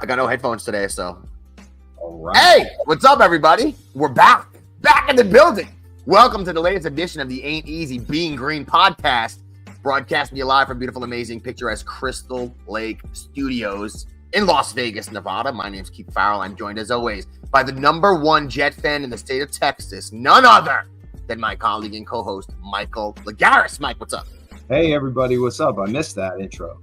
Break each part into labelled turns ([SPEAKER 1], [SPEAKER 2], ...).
[SPEAKER 1] I got no headphones today, so.
[SPEAKER 2] All right.
[SPEAKER 1] Hey, what's up, everybody? We're back in the building. Welcome to the latest edition of the Ain't Easy Being Green podcast, broadcasting you live from beautiful, amazing, picturesque Crystal Lake Studios in Las Vegas, Nevada. My name's Keith Farrell. I'm joined, as always, by the number one Jet fan in the state of Texas, none other than my colleague and co-host, Michael Lagaris. Mike, what's up?
[SPEAKER 2] Hey, everybody. What's up? I missed that intro.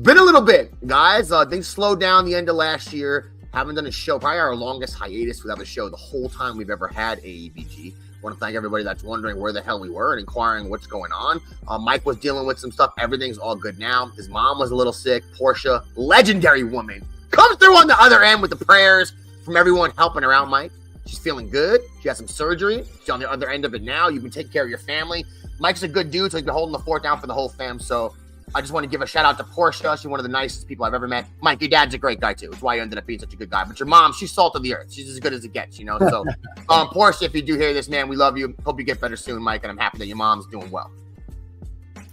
[SPEAKER 1] Been a little bit, guys. Things slowed down the end of last year. Haven't done a show, probably our longest hiatus without a show the whole time we've ever had AEBG. Want to thank everybody that's wondering where the hell we were and inquiring what's going on. Mike was dealing with some stuff. Everything's all good now. His mom was a little sick. Portia, legendary woman, comes through on the other end with the prayers from everyone helping her out, Mike. She's feeling good. She had some surgery. She's on the other end of it now. You can take care of your family. Mike's a good dude, so he's been holding the fort down for the whole fam. So I just want to give a shout out to Portia. She's one of the nicest people I've ever met. Mike, your dad's a great guy too. It's why you ended up being such a good guy. But your mom, she's salt of the earth. She's as good as it gets, you know. So, Portia, if you do hear this, man, we love you. Hope you get better soon, Mike. And I'm happy that your mom's doing well.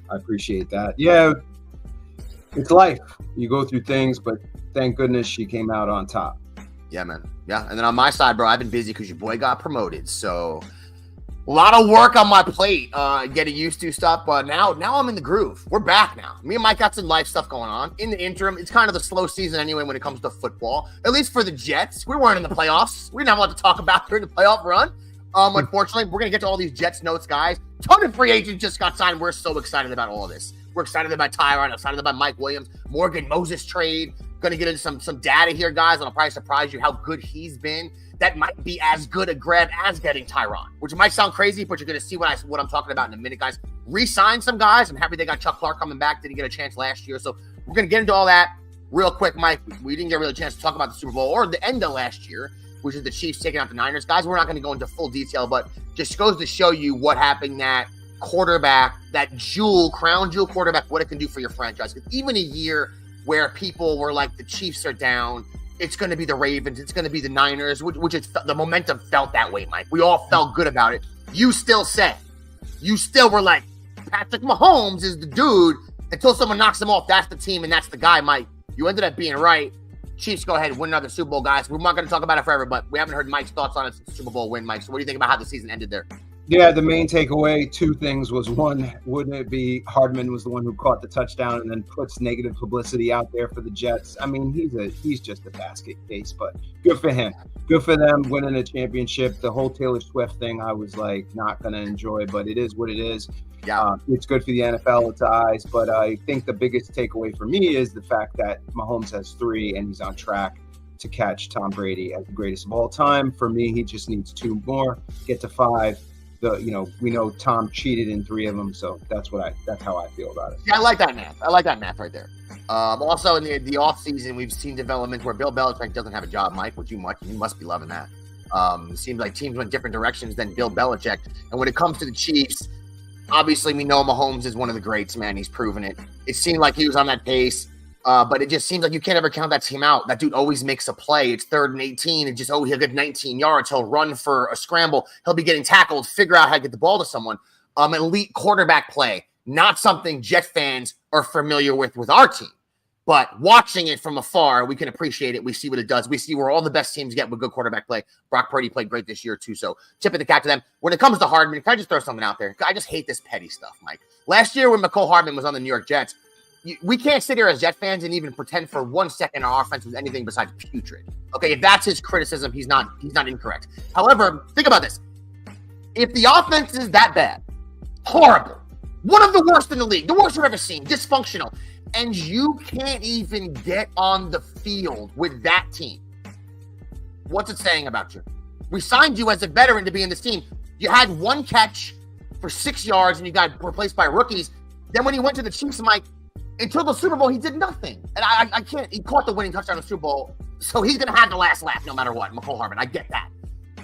[SPEAKER 2] I appreciate that. Yeah, it's life. You go through things, but thank goodness she came out on top.
[SPEAKER 1] Yeah, man. Yeah. And then on my side, bro, I've been busy because your boy got promoted. So a lot of work on my plate, getting used to stuff, but now I'm in the groove. We're back now. Me and Mike got some life stuff going on. In the interim, it's kind of the slow season anyway when it comes to football, at least for the Jets. We weren't in the playoffs. We didn't have a lot to talk about during the playoff run. Unfortunately, we're going to get to all these Jets notes, guys. Ton of free agents just got signed. We're so excited about all of this. We're excited about Tyron, excited about Mike Williams, Morgan Moses trade. Going to get into some data here, guys, and I'll probably surprise you how good he's been. That might be as good a grab as getting Tyron, which might sound crazy, but you're going to see what I'm talking about in a minute, guys. Re-sign some guys. I'm happy they got Chuck Clark coming back. Didn't get a chance last year. So we're going to get into all that real quick, Mike. We didn't get really a chance to talk about the Super Bowl or the end of last year, which is the Chiefs taking out the Niners. Guys, we're not going to go into full detail, but just goes to show you what happened that quarterback, that crown jewel quarterback, what it can do for your franchise. Because even a year where people were like, the Chiefs are down, it's going to be the Ravens, it's going to be the Niners, which is the momentum felt that way, Mike. We all felt good about it. You still were like, Patrick Mahomes is the dude until someone knocks him off. That's the team and that's the guy, Mike. You ended up being right. Chiefs go ahead and win another Super Bowl, guys. We're not going to talk about it forever, but we haven't heard Mike's thoughts on its Super Bowl win, Mike. So what do you think about how the season ended there?
[SPEAKER 2] Yeah, the main takeaway, two things was, one, wouldn't it be Hardman was the one who caught the touchdown and then puts negative publicity out there for the Jets. I mean, he's just a basket case, but good for him. Good for them winning a championship. The whole Taylor Swift thing, I was like not going to enjoy, but it is what it is.
[SPEAKER 1] Yeah,
[SPEAKER 2] it's good for the NFL, it's eyes, but I think the biggest takeaway for me is the fact that Mahomes has 3 and he's on track to catch Tom Brady as the greatest of all time. For me, he just needs 2 more, get to 5. We know Tom cheated in 3 of them, so that's how I feel about it.
[SPEAKER 1] Yeah, I like that math right there. Also in the offseason, we've seen development where Bill Belichick doesn't have a job, Mike, which you must be loving that. It seems like teams went different directions than Bill Belichick. And when it comes to the Chiefs, obviously we know Mahomes is one of the greats, man. He's proven it. It seemed like he was on that pace. But it just seems like you can't ever count that team out. That dude always makes a play. It's 3rd and 18. And he'll get 19 yards. He'll run for a scramble. He'll be getting tackled, figure out how to get the ball to someone. Elite quarterback play. Not something Jet fans are familiar with our team. But watching it from afar, we can appreciate it. We see what it does. We see where all the best teams get with good quarterback play. Brock Purdy played great this year too. So tip of the cap to them. When it comes to Hardman, can I just throw something out there? I just hate this petty stuff, Mike. Last year when McCole Hardman was on the New York Jets, we can't sit here as Jet fans and even pretend for 1 second our offense was anything besides putrid. Okay, if that's his criticism, he's not incorrect. However, think about this. If the offense is that bad, horrible, one of the worst in the league, the worst we've ever seen, dysfunctional, and you can't even get on the field with that team, what's it saying about you? We signed you as a veteran to be in this team. You had 1 catch for 6 yards and you got replaced by rookies. Then when he went to the Chiefs, Mike, until the Super Bowl, he did nothing. And I can't, he caught the winning touchdown in the Super Bowl, so he's going to have the last laugh no matter what, McCole Hardman. I get that.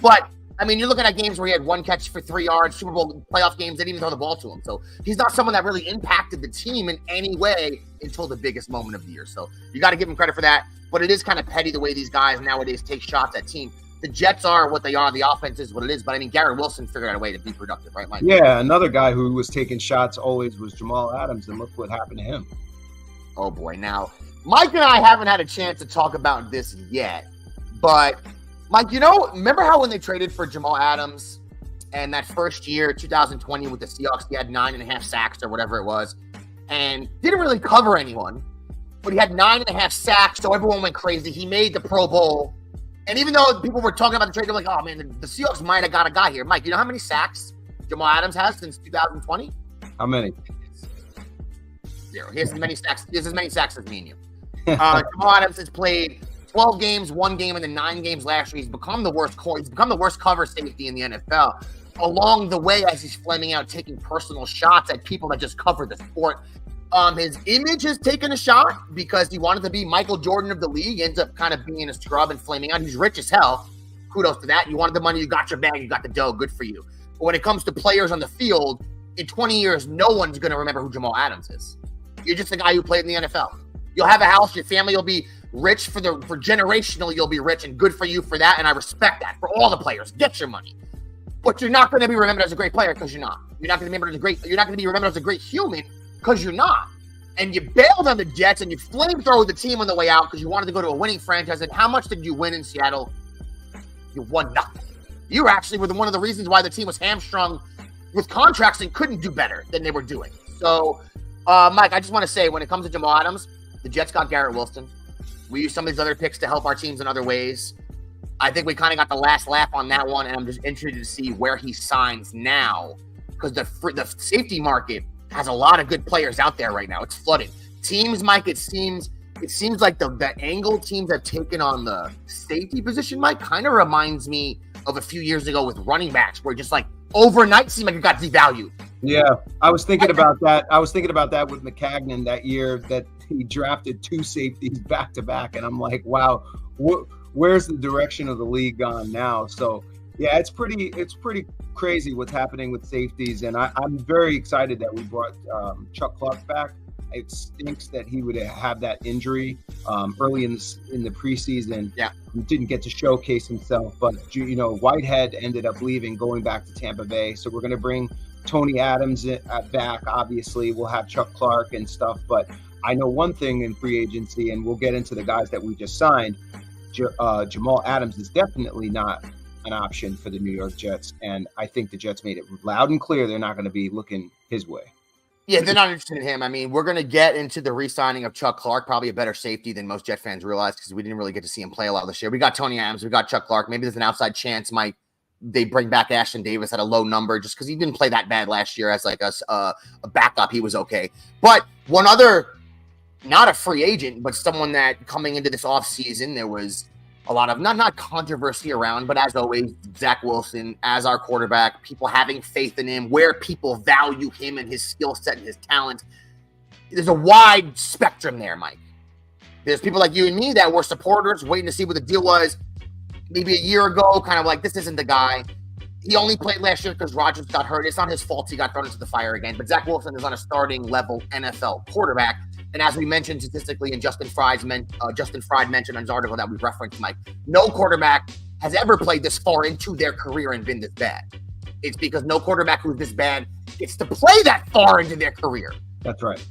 [SPEAKER 1] But, I mean, you're looking at games where he had 1 catch for 3 yards, Super Bowl playoff games, they didn't even throw the ball to him. So he's not someone that really impacted the team in any way until the biggest moment of the year. So you got to give him credit for that. But it is kind of petty the way these guys nowadays take shots at team. The Jets are what they are. The offense is what it is. But, I mean, Garrett Wilson figured out a way to be productive, right, Mike?
[SPEAKER 2] Yeah, another guy who was taking shots always was Jamal Adams, and look what happened to him.
[SPEAKER 1] Oh, boy. Now, Mike and I haven't had a chance to talk about this yet, but Mike, remember how when they traded for Jamal Adams and that first year, 2020 with the Seahawks, he had 9.5 sacks or whatever it was, and didn't really cover anyone, but he had 9.5 sacks, so everyone went crazy. He made the Pro Bowl, and even though people were talking about the trade, they're like, oh man, the Seahawks might have got a guy here. Mike, you know how many sacks Jamal Adams has since 2020?
[SPEAKER 2] How many?
[SPEAKER 1] 0. He has as many sacks as me and you. Jamal Adams has played 12 games, 1 game, and then 9 games last year. He's become the worst cover safety in the NFL. Along the way, as he's flaming out, taking personal shots at people that just cover the sport. His image has taken a shot because he wanted to be Michael Jordan of the league, ends up kind of being a scrub and flaming out. He's rich as hell. Kudos to that. You wanted the money, you got your bag, you got the dough. Good for you. But when it comes to players on the field, in 20 years, no one's going to remember who Jamal Adams is. You're just a guy who played in the NFL. You'll have a house, your family will be rich for generational, you'll be rich, and good for you for that, and I respect that. For all the players, get your money. But you're not going to be remembered as a great player because you're not. You're not going to be remembered as a great human because you're not. And you bailed on the Jets and you flamethrowed the team on the way out because you wanted to go to a winning franchise. And how much did you win in Seattle? You won nothing. You actually were one of the reasons why the team was hamstrung with contracts and couldn't do better than they were doing. So, Mike, I just want to say, when it comes to Jamal Adams, the Jets got Garrett Wilson. We used some of these other picks to help our teams in other ways. I think we kind of got the last laugh on that one, and I'm just interested to see where he signs now because the safety market has a lot of good players out there right now. It's flooded. Teams, Mike, it seems like the angle teams have taken on the safety position, Mike, kind of reminds me of a few years ago with running backs, where just like overnight seemed like it got devalued.
[SPEAKER 2] Yeah, I was thinking about that. With McCagnon that year that he drafted 2 safeties back to back, and I'm like, wow, where's the direction of the league gone now? So yeah, it's pretty crazy what's happening with safeties, and I'm very excited that we brought Chuck Clark back. It stinks that he would have that injury early in the preseason.
[SPEAKER 1] Yeah,
[SPEAKER 2] he didn't get to showcase himself, but Whitehead ended up leaving, going back to Tampa Bay. So we're going to bring Tony Adams back. Obviously, we'll have Chuck Clark and stuff. But I know one thing in free agency, and we'll get into the guys that we just signed. Jamal Adams is definitely not an option for the New York Jets, and I think the Jets made it loud and clear they're not going to be looking his way.
[SPEAKER 1] Yeah, they're not interested in him. I mean, we're going to get into the re-signing of Chuck Clark, probably a better safety than most Jet fans realize because we didn't really get to see him play a lot this year. We got Tony Adams, we got Chuck Clark. Maybe there's an outside chance they bring back Ashton Davis at a low number just because he didn't play that bad last year as like a backup. He was okay. But one other, not a free agent, but someone that coming into this offseason, there was a lot of not controversy around, but as always, Zach Wilson as our quarterback, people having faith in him, where people value him and his skill set and his talent. There's a wide spectrum there, Mike. There's people like you and me that were supporters waiting to see what the deal was maybe a year ago, kind of like, this isn't the guy. He only played last year because Rodgers got hurt. It's not his fault he got thrown into the fire again, but Zach Wilson is on a starting level NFL quarterback. And as we mentioned statistically, and Justin Fried mentioned on his article that we've referenced, Mike, no quarterback has ever played this far into their career and been this bad. It's because no quarterback who's this bad gets to play that far into their career.
[SPEAKER 2] That's right.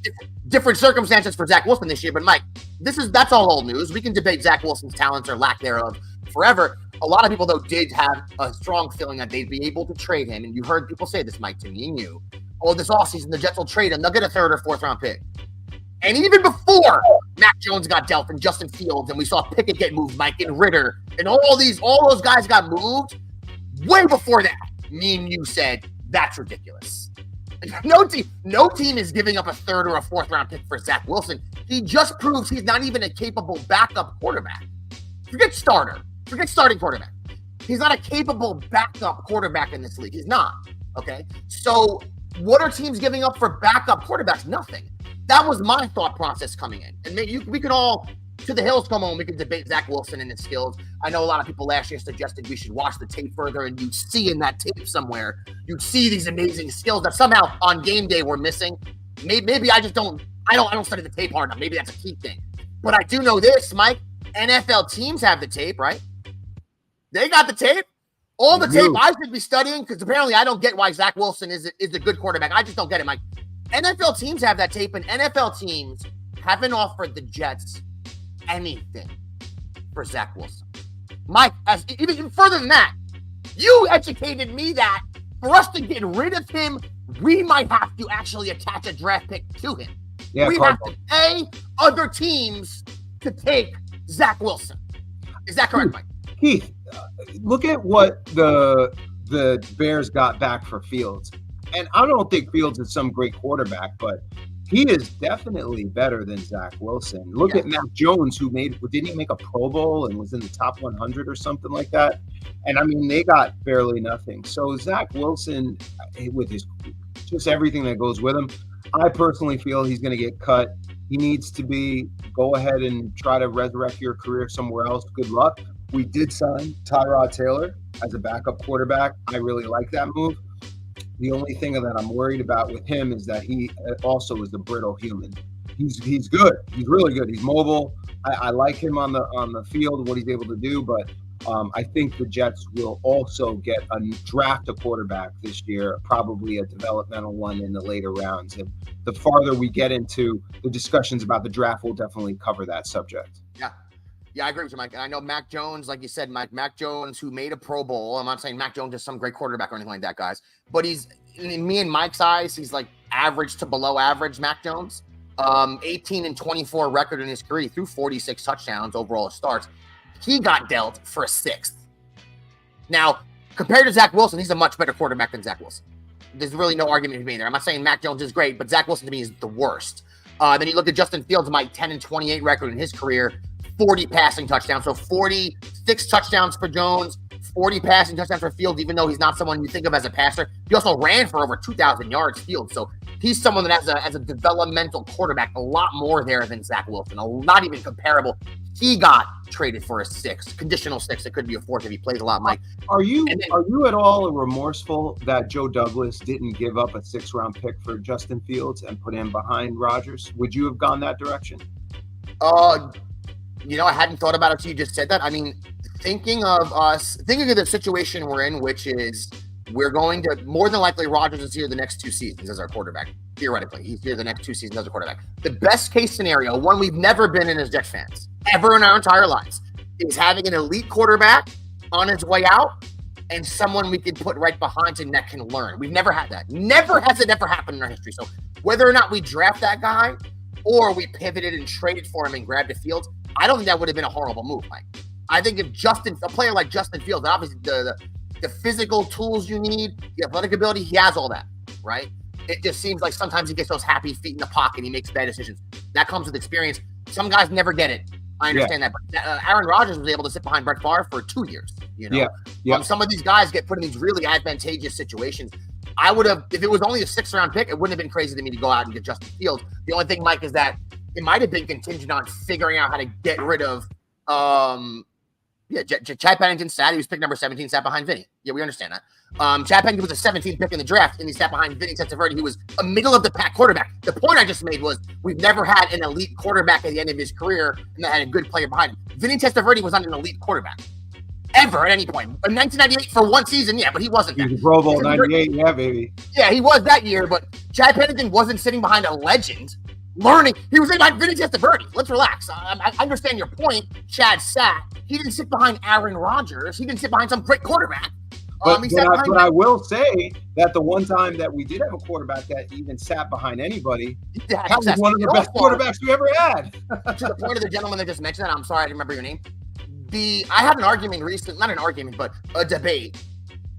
[SPEAKER 1] Different circumstances for Zach Wilson this year, but Mike, that's all old news. We can debate Zach Wilson's talents or lack thereof forever. A lot of people, though, did have a strong feeling that they'd be able to trade him. And you heard people say this, Mike, to me and you. Oh, this offseason, the Jets will trade him. They'll get a 3rd or 4th round pick. And even before Mac Jones got dealt and Justin Fields, and we saw Pickett get moved, Mike, and Ritter, and all those guys got moved, way before that, me and you said, that's ridiculous. No team is giving up a 3rd or a 4th round pick for Zach Wilson. He just proves he's not even a capable backup quarterback. Forget starting quarterback. He's not a capable backup quarterback in this league. He's not, okay? So what are teams giving up for backup quarterbacks? Nothing. That was my thought process coming in. And maybe we can all, to the hills come on, we can debate Zach Wilson and his skills. I know a lot of people last year suggested we should watch the tape further, and you'd see in that tape somewhere, you'd see these amazing skills that somehow on game day were missing. Maybe I don't study the tape hard enough. Maybe that's a key thing. But I do know this, Mike, NFL teams have the tape, right? They got the tape. All the tape I should be studying, because apparently I don't get why Zach Wilson is a good quarterback. I just don't get it, Mike. NFL teams have that tape, and NFL teams haven't offered the Jets anything for Zach Wilson. Mike, even further than that, you educated me that for us to get rid of him, we might have to actually attach a draft pick to him.
[SPEAKER 2] Yeah,
[SPEAKER 1] we have to pay other teams to take Zach Wilson. Is that correct, Mike?
[SPEAKER 2] Keith, look at what the Bears got back for Fields. And I don't think Fields is some great quarterback, but he is definitely better than Zach Wilson. Look at Mac Jones, who didn't he make a Pro Bowl and was in the top 100 or something like that? And I mean, they got barely nothing. So Zach Wilson, with his just everything that goes with him, I personally feel he's going to get cut. He needs to go ahead and try to resurrect your career somewhere else. Good luck. We did sign Tyrod Taylor as a backup quarterback. I really like that move. The only thing that I'm worried about with him is that he also is a brittle human. He's good. He's really good. He's mobile. I like him on the field, what he's able to do. But I think the Jets will also draft a quarterback this year, probably a developmental one in the later rounds. And the farther we get into the discussions about the draft, we'll definitely cover that subject.
[SPEAKER 1] Yeah, I agree with you, Mike. And I know Mac Jones, like you said, Mac Jones, who made a Pro Bowl. I'm not saying Mac Jones is some great quarterback or anything like that, guys. But he's, in me and Mike's eyes, he's like average to below average Mac Jones. 18-24 record in his career. He threw 46 touchdowns overall starts. He got dealt for a sixth. Now, compared to Zach Wilson, he's a much better quarterback than Zach Wilson. There's really no argument to be there. I'm not saying Mac Jones is great, but Zach Wilson to me is the worst. Then you look at Justin Fields, Mike, 10-28 record in his career. 40 passing touchdowns. So 46 touchdowns for Jones, 40 passing touchdowns for Fields, even though he's not someone you think of as a passer. He also ran for over 2,000 yards, Fields. So he's someone that has a developmental quarterback, a lot more there than Zach Wilson, not even comparable. He got traded for a sixth, conditional sixth. It could be a fourth if he plays a lot, Mike.
[SPEAKER 2] Are you at all remorseful that Joe Douglas didn't give up a 6th-round pick for Justin Fields and put him behind Rodgers? Would you have gone that direction?
[SPEAKER 1] I hadn't thought about it until you just said that. I mean, thinking of the situation we're in, which is we're going to, more than likely, Rodgers is here the next 2 seasons as our quarterback. Theoretically, he's here the next 2 seasons as a quarterback. The best case scenario, one we've never been in as Jets fans, ever in our entire lives, is having an elite quarterback on his way out and someone we can put right behind him that can learn. We've never had that. Never has it ever happened in our history. So whether or not we draft that guy or we pivoted and traded for him and grabbed a Fields, I don't think that would have been a horrible move, Mike. I think if a player like Justin Fields, obviously the physical tools you need, the athletic ability, he has all that, right? It just seems like sometimes he gets those happy feet in the pocket. He makes bad decisions. That comes with experience. Some guys never get it. I understand that. But Aaron Rodgers was able to sit behind Brett Favre for 2 years. Some of these guys get put in these really advantageous situations. I would have, if it was only a 6th-round pick, it wouldn't have been crazy to me to go out and get Justin Fields. The only thing, Mike, is that it might have been contingent on figuring out how to get rid of Chad Pennington sat. He was pick number 17, sat behind Vinny. Yeah, we understand that. Chad Pennington was a 17th pick in the draft, and he sat behind Vinny Testaverde, who was a middle-of-the-pack quarterback. The point I just made was we've never had an elite quarterback at the end of his career and that had a good player behind him. Vinny Testaverde was not an elite quarterback ever at any point. In 1998 for 1 season, yeah, but he wasn't that.
[SPEAKER 2] He was Pro Bowl 98, yeah, baby.
[SPEAKER 1] Yeah, he was that year, but Chad Pennington wasn't sitting behind a legend learning. He was sitting behind Vinny Testaverde. Let's relax. I understand your point. Chad sat. He didn't sit behind Aaron Rodgers. He didn't sit behind some great quarterback.
[SPEAKER 2] But I will say that the one time that we did have a quarterback that even sat behind anybody, that was one of the best quarterbacks we ever had.
[SPEAKER 1] To the point of the gentleman that just mentioned that, I'm sorry, I didn't remember your name. I had an argument recently, not an argument, but a debate.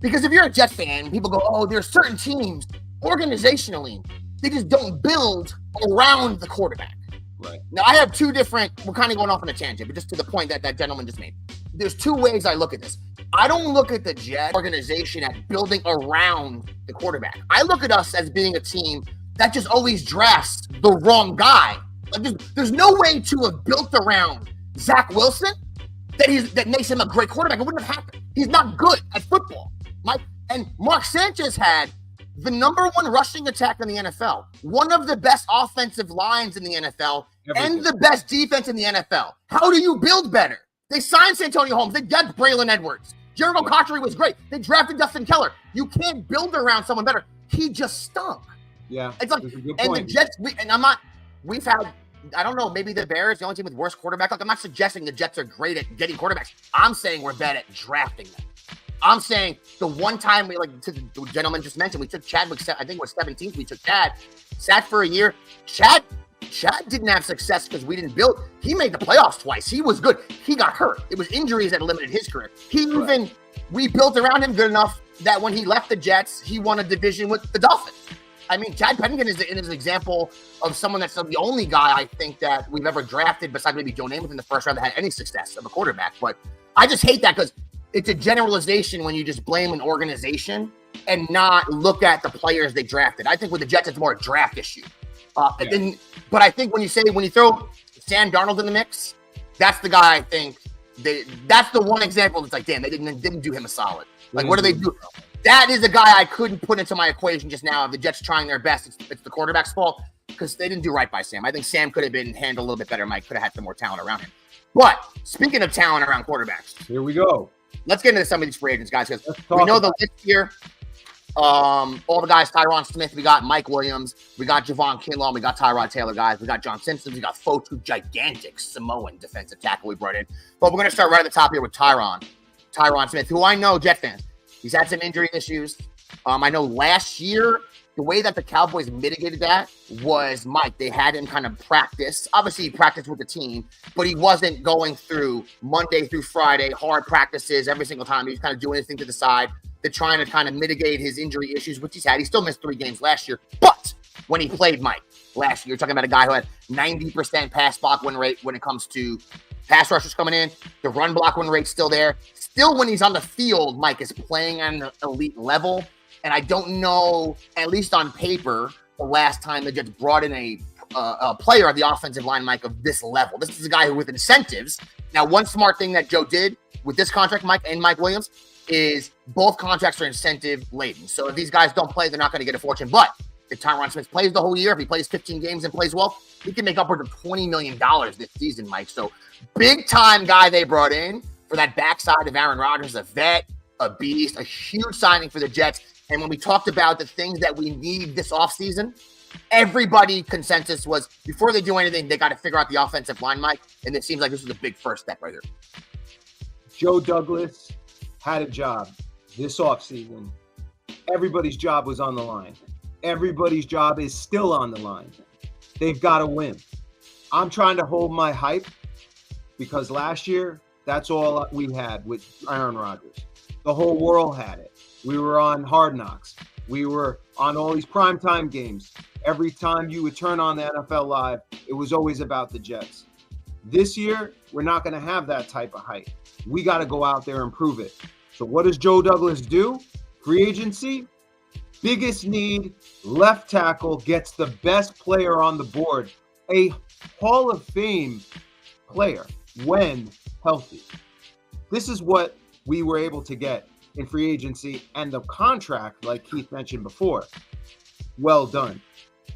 [SPEAKER 1] Because if you're a Jet fan, people go, oh, there's certain teams, organizationally, they just don't build around the quarterback.
[SPEAKER 2] Right.
[SPEAKER 1] Now, I have 2 different, we're kind of going off on a tangent, but just to the point that gentleman just made. There's 2 ways I look at this. I don't look at the Jet organization at building around the quarterback. I look at us as being a team that just always drafts the wrong guy. Like there's no way to have built around Zach Wilson that makes him a great quarterback. It wouldn't have happened. He's not good at football. And Mark Sanchez had the number 1 rushing attack in the NFL, one of the best offensive lines in the NFL, and the best defense in the NFL. How do you build better? They signed Santonio Holmes. They got Braylon Edwards. Jericho Cotchery was great. They drafted Dustin Keller. You can't build around someone better. He just stunk.
[SPEAKER 2] Yeah,
[SPEAKER 1] it's like, and the Jets. We've had I don't know. Maybe the Bears, the only team with worse quarterback. Like, I'm not suggesting the Jets are great at getting quarterbacks. I'm saying we're bad at drafting them. I'm saying the one time the gentleman just mentioned, we took Chadwick, I think it was 17th, we took Chad, sat for a year. Chad didn't have success because we didn't build. He made the playoffs twice. He was good. He got hurt. It was injuries that limited his career. We built around him good enough that when he left the Jets, he won a division with the Dolphins. I mean, Chad Pennington is an example of someone that's the only guy I think that we've ever drafted, besides maybe Joe Namath in the first round, that had any success of a quarterback. But I just hate that because it's a generalization when you just blame an organization and not look at the players they drafted. I think with the Jets, it's more a draft issue. But I think when you throw Sam Darnold in the mix, that's the guy I think that's the one example that's like, damn, they didn't do him a solid. Like, what do they do? That is a guy I couldn't put into my equation just now. Of the Jets trying their best, it's the quarterback's fault because they didn't do right by Sam. I think Sam could have been handled a little bit better. Mike could have had some more talent around him. But speaking of talent around quarterbacks,
[SPEAKER 2] here we go.
[SPEAKER 1] Let's get into some of these free agents, guys, because we know the list here. All the guys, Tyron Smith, we got Mike Williams, we got Javon Kinlaw, we got Tyrod Taylor, guys. We got John Simpson, we got Fotu, gigantic Samoan defensive tackle we brought in. But we're going to start right at the top here with Tyron Smith, who I know, Jet fans, he's had some injury issues. I know last year, the way that the Cowboys mitigated that was, Mike, they had him kind of practice. Obviously, he practiced with the team, but he wasn't going through Monday through Friday, hard practices every single time. He was kind of doing his thing to the side. They're trying to kind of mitigate his injury issues, which he's had. He still missed 3 games last year. But when he played, Mike, last year, you're talking about a guy who had 90% pass block win rate when it comes to pass rushers coming in. The run block win rate's still there. Still, when he's on the field, Mike is playing at an elite level. And I don't know, at least on paper, the last time the Jets brought in a player of the offensive line, Mike, of this level. This is a guy who with incentives. Now, one smart thing that Joe did with this contract, Mike, and Mike Williams, is both contracts are incentive laden. So if these guys don't play, they're not going to get a fortune. But if Tyron Smith plays the whole year, if he plays 15 games and plays well, he can make upwards of $20 million this season, Mike. So big time guy they brought in for that backside of Aaron Rodgers, a vet, a beast, a huge signing for the Jets. And when we talked about the things that we need this offseason, everybody consensus was before they do anything, they got to figure out the offensive line, Mike. And it seems like this was a big first step right here.
[SPEAKER 2] Joe Douglas had a job this offseason. Everybody's job was on the line. Everybody's job is still on the line. They've got to win. I'm trying to hold my hype because last year, that's all we had with Aaron Rodgers. The whole world had it. We were on Hard Knocks. We were on all these primetime games. Every time you would turn on the NFL Live, it was always about the Jets. This year, we're not going to have that type of hype. We got to go out there and prove it. So what does Joe Douglas do? Free agency, biggest need, left tackle, gets the best player on the board, a Hall of Fame player when healthy. This is what we were able to get in free agency, and the contract, like Keith mentioned before, well done.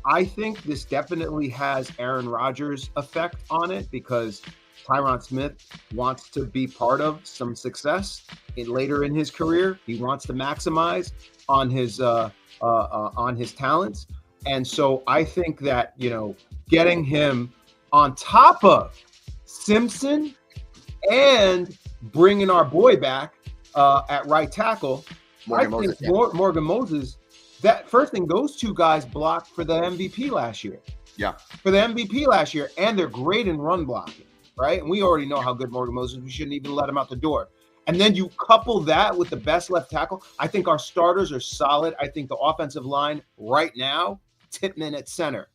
[SPEAKER 2] I think this definitely has Aaron Rodgers effect on it because Tyron Smith wants to be part of some success later in his career. He wants to maximize on his talents. And so I think that, getting him on top of Simpson and bringing our boy back at right tackle, Morgan Moses, that first thing, those two guys blocked for the MVP last year.
[SPEAKER 1] Yeah.
[SPEAKER 2] For the MVP last year, and they're great in run blocking, right? And we already know how good Morgan Moses is. We shouldn't even let him out the door. And then you couple that with the best left tackle. I think our starters are solid. I think the offensive line right now, Tippmann at center,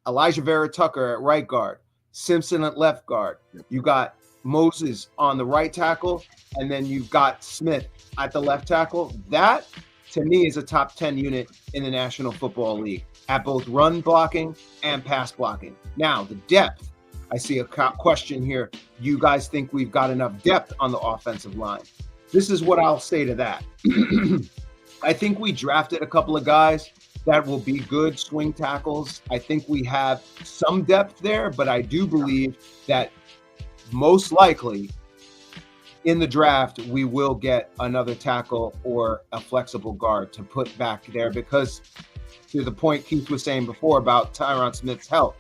[SPEAKER 2] Elijah Vera Tucker at right guard, Simpson at left guard. You got Moses on the right tackle, and then you've got Smith at the left tackle. That, to me, is a top 10 unit in the National Football League at both run blocking and pass blocking. Now, the depth. I see a question here. You guys think we've got enough depth on the offensive line? This is what I'll say to that. I think we drafted a couple of guys that will be good swing tackles. I think we have some depth there, but I do believe that most likely in the draft, we will get another tackle or a flexible guard to put back there because to the point Keith was saying before about Tyron Smith's health,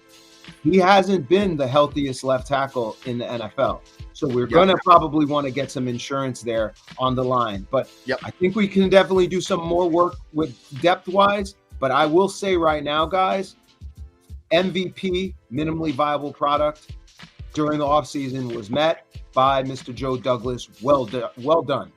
[SPEAKER 2] he hasn't been the healthiest left tackle in the NFL. So we're going to probably want to get some insurance there on the line. But I think we can definitely do some more work with depth-wise. But I will say right now, guys, MVP, minimally viable product, during the offseason was met by Mr. Joe Douglas. Well done.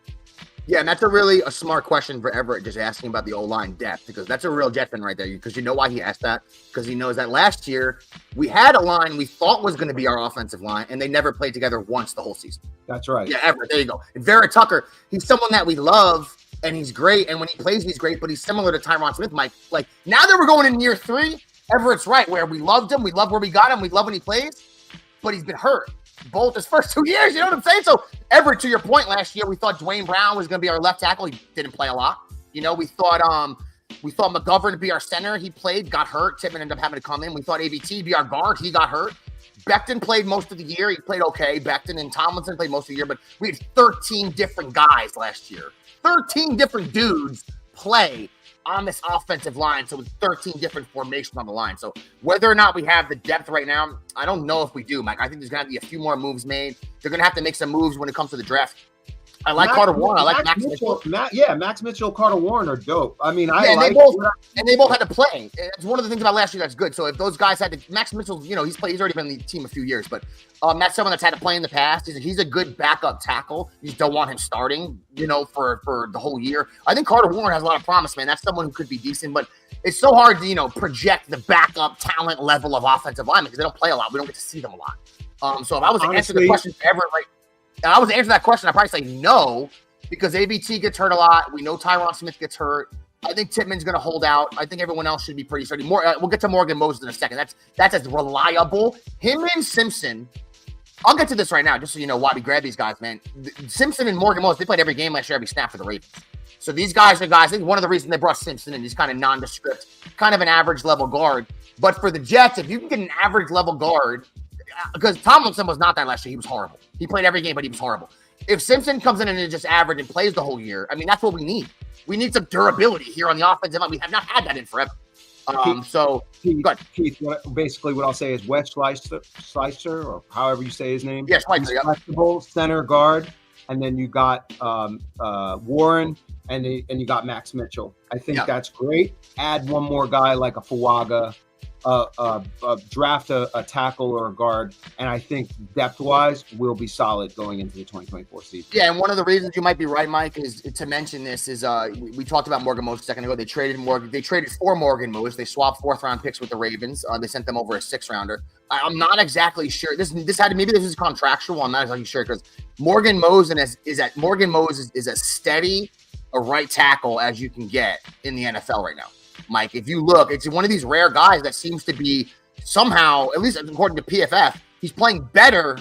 [SPEAKER 1] Yeah, and that's a smart question for Everett, just asking about the O-line depth, because that's a real Jet fan right there. Because you know why he asked that? Because he knows that last year we had a line we thought was going to be our offensive line, and they never played together once the whole season.
[SPEAKER 2] That's right.
[SPEAKER 1] Yeah, Everett, there you go. And Vera Tucker, he's someone that we love, and he's great, and when he plays, he's great, but he's similar to Tyron Smith, Mike. Like, now that we're going in year 3, Everett's right, where we loved him, we love where we got him, we love when he plays, but he's been hurt both his first 2 years, you know what I'm saying? So, Everett, to your point, last year we thought Dwayne Brown was going to be our left tackle. He didn't play a lot. You know, we thought McGovern to be our center. He played, got hurt. Tippmann ended up having to come in. We thought ABT be our guard. He got hurt. Becton played most of the year. He played okay. Becton and Tomlinson played most of the year, but we had 13 different guys last year. 13 different dudes play on this offensive line, so with 13 different formations on the line. So whether or not we have the depth right now, I don't know if we do, Mike. I think there's going to be a few more moves made. They're going to have to make some moves when it comes to the draft. I like Carter Warren. I like Max Mitchell.
[SPEAKER 2] Max Mitchell, Carter Warren are dope. I mean,
[SPEAKER 1] they both had to play. It's one of the things about last year that's good. So if those guys had to, Max Mitchell, you know, he's already been in the team a few years, but that's someone that's had to play in the past. He's a good backup tackle. You just don't want him starting, you know, for the whole year. I think Carter Warren has a lot of promise, man. That's someone who could be decent, but it's so hard to, you know, project the backup talent level of offensive linemen because they don't play a lot. We don't get to see them a lot. So if I was to answer the question for Everett, right? I was to answer that question, I'd probably say no, because ABT gets hurt a lot. We know Tyron Smith gets hurt. I think Tippmann's going to hold out. I think everyone else should be pretty sturdy. We'll get to Morgan Moses in a second. That's as reliable. Him and Simpson. I'll get to this right now, just so you know why we grab these guys, man. Simpson and Morgan Moses, they played every game last year, every snap for the Ravens. So these guys are guys. I think one of the reasons they brought Simpson in, he's kind of nondescript, kind of an average level guard. But for the Jets, if you can get an average level guard, because Tomlinson was not that last year. He was horrible. He played every game, but he was horrible. If Simpson comes in and is just average and plays the whole year, I mean, that's what we need. We need some durability here on the offensive line. We have not had that in forever.
[SPEAKER 2] Keith, basically what I'll say is Wes Schleicher, or however you say his name.
[SPEAKER 1] Yes, Schleicher,
[SPEAKER 2] flexible center guard, and then you got Warren, and you got Max Mitchell. I think that's great. Add one more guy like a Fuaga. Draft a tackle or a guard, and I think depth-wise we'll be solid going into the 2024 season.
[SPEAKER 1] Yeah, and one of the reasons you might be right, Mike, is to mention this is we talked about Morgan Moses a second ago. They traded for Morgan Moses. They swapped 4th-round picks with the Ravens. They sent them over a 6th-rounder. I'm not exactly sure. This is contractual. I'm not exactly sure because Morgan Moses is as steady a right tackle as you can get in the NFL right now. Mike, if you look, it's one of these rare guys that seems to be somehow, at least according to PFF, he's playing better